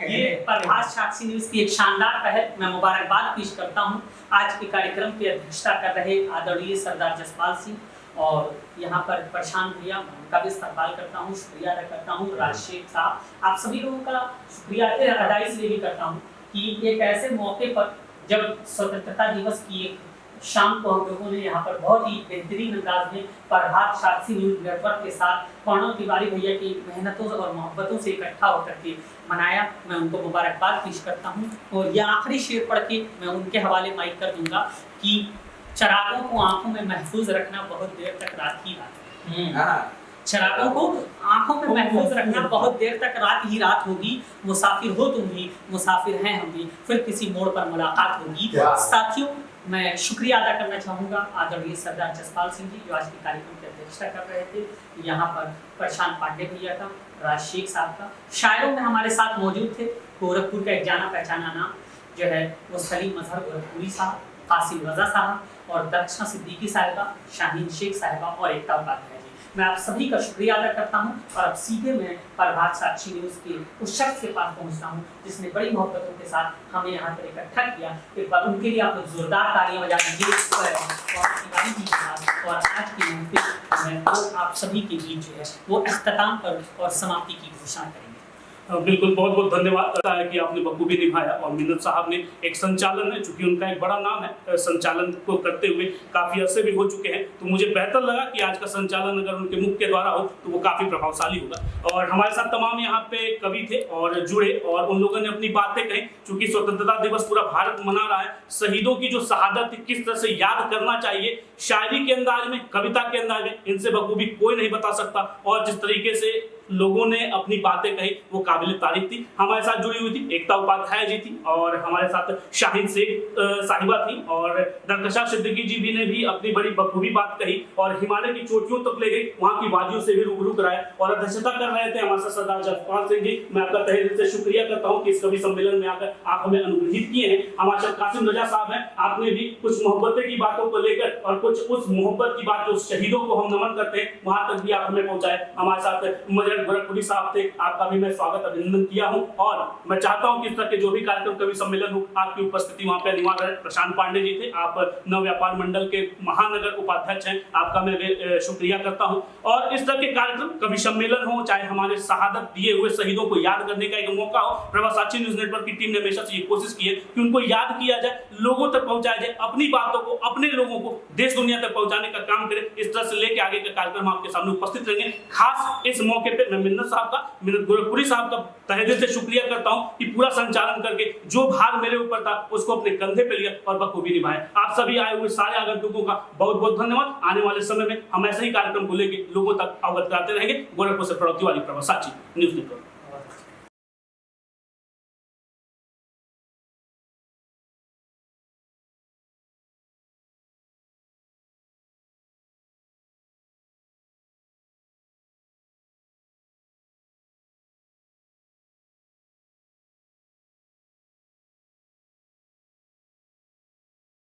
ये प्रभास साक्षी न्यूज़ की एक शानदार पहल, मैं मुबारकबाद पेश करता हूँ। आज के कार्यक्रम की अध्यक्षता कर रहे आदरणीय सरदार जसपाल सिंह और यहाँ पर प्रशांत भैया, उनका भी इस्तेमाल करता हूँ, शुक्रिया अदा करता हूँ। राजशेख साहब, आप सभी लोगों का शुक्रिया अदा इसलिए भी करता हूँ कि एक ऐसे मौके पर जब स्वतंत्रता दिवस की एक शाम को हम लोगों ने यहाँ पर बहुत ही बेहतरीन अंदाज में प्रभात साक्षी न्यूज़ नेटवर्क के साथ प्रणव तिवारी भैया की मेहनतों और मोहब्बतों से इकट्ठा होकर के मनाया। मैं उनको मुबारकबाद पेश करता हूँ और यह आखिरी शेर पढ़ के मैं उनके हवाले माइक कर दूंगा कि चरागों को आंखों में महफूज रखना बहुत देर तक रात ही रात, चरागों को आंखों में महफूज रखना बहुत देर तक रात ही रात होगी। मुसाफिर हो तुम भी, मुसाफिर हैं हम भी, फिर किसी मोड़ पर मुलाकात होगी। साथियों, मैं शुक्रिया अदा करना चाहूँगा आदरणीय सरदार जसपाल सिंह जी जो आज के कार्यक्रम की अध्यक्षता कर रहे थे, यहाँ पर प्रशांत पांडे भैया का, राजशेख साहब का, शायरों में हमारे साथ मौजूद थे। गोरखपुर का एक जाना पहचाना नाम जो है वो सलीम मजहर गोरखपुरी साहब, कासिम रजा साहब और दक्षिणा सिद्दीकी साहिबा, शाहीन शेख साहिबा और एकता उपाध्याय जी। मैं आप सभी का शुक्रिया अदा करता हूँ और अब सीधे मैं प्रभात साक्षी न्यूज़ के उस शख्स के पास पहुँचता हूँ जिसने बड़ी मोहब्बतों के साथ हमें यहाँ पर इकट्ठा किया। एक बार उनके लिए आप लोग जोरदार तालियां बजा दीजिए और तिवारी जी के साथ। और आज की महफिल में वो आप सभी के बीच जो है वो अख्ताम पर और समाप्ति की घोषणा करेंगे। बिल्कुल, बहुत बहुत धन्यवाद है कि आपने बखूबी निभाया। और मिन्नत साहब ने एक संचालन है, चूंकि उनका एक बड़ा नाम है, संचालन को करते हुए काफ़ी अरसे भी हो चुके हैं, तो मुझे बेहतर लगा कि आज का संचालन अगर उनके मुख के द्वारा हो तो वो काफ़ी प्रभावशाली होगा। और हमारे साथ तमाम यहाँ पे कवि थे और जुड़े और उन लोगों ने अपनी बातें कही। चूंकि स्वतंत्रता दिवस पूरा भारत मना रहा है, शहीदों की जो शहादत थी किस तरह से याद करना चाहिए, शायरी के अंदाज में, कविता के अंदाज में, इनसे बखूबी कोई नहीं बता सकता। और जिस तरीके से लोगों ने अपनी बातें कही वो काबिल तारीफ थी। हमारे साथ जुड़ी हुई थी एकता उपाध्याय जी थी और हमारे साथ शाहीन शेख साहिबा थी और दरकशा सिद्दीकी जी भी ने भी अपनी बड़ी बखूबी बात कही और हिमालय की चोटियों तक ले गई, वहाँ की वादियों से भी रूबरू कराए। और अध्यक्षता कर रहे थे हमारे साथ सरदार जसपाल सिंह जी। मैं आपका तहे दिल से शुक्रिया करता हूँ कि इस कवि सम्मेलन में आकर आप हमें अनुग्रहित किए हैं। हमारे साथ कासिम रजा साहब हैं, आपने भी कुछ मोहब्बतें की बातों को लेकर और कुछ उस मोहब्बत की बात जो शहीदों को हम नमन करते हैं वहां तक भी आप हमें पहुंचाए। हमारे साथ गोरखपुरी साहब थे, आपका भी मैं स्वागत अभिनंदन किया हूं। और मैं चाहता हूं कि इस तरह के जो भी कार्यक्रम कवि सम्मेलन हो आपकी उपस्थिति वहां पे अनिवार्य है। प्रशांत पांडे जी थे, आप नव व्यापार मंडल के महानगर उपाध्यक्ष हैं, आपका मैं शुक्रिया करता हूं। और इस तरह के कार्यक्रम कवि सम्मेलन हो, चाहे हमारे शहादत दिए हुए शहीदों को याद करने का एक मौका हो, प्रभात साक्षी न्यूज नेटवर्क की टीम ने हमेशा से ये कोशिश की है कि उनको याद किया जाए, लोगों तक पहुंचाया जाए, अपनी बातों को, अपने लोगों को देश दुनिया तक पहुंचाने का काम करें। इस तरह से लेके आगे का कार्यक्रम आपके सामने उपस्थित रहेंगे। खास इस मौके पे मैं मिन्नत साहब का, मिन्नत गोरखपुरी साहब का तहे दिल से शुक्रिया करता हूं कि पूरा संचालन करके जो भार मेरे ऊपर था उसको अपने कंधे पे लिया और बखूबी निभाया। आप सभी आए हुए सारे आगंतुकों का बहुत बहुत धन्यवाद। आने वाले समय में हम ऐसे ही कार्यक्रम को लेकर लोगों तक अवगत कराते रहेंगे। गोरखपुर से प्रभात तिवारी, प्रभात साक्षी न्यूज नेटवर्क।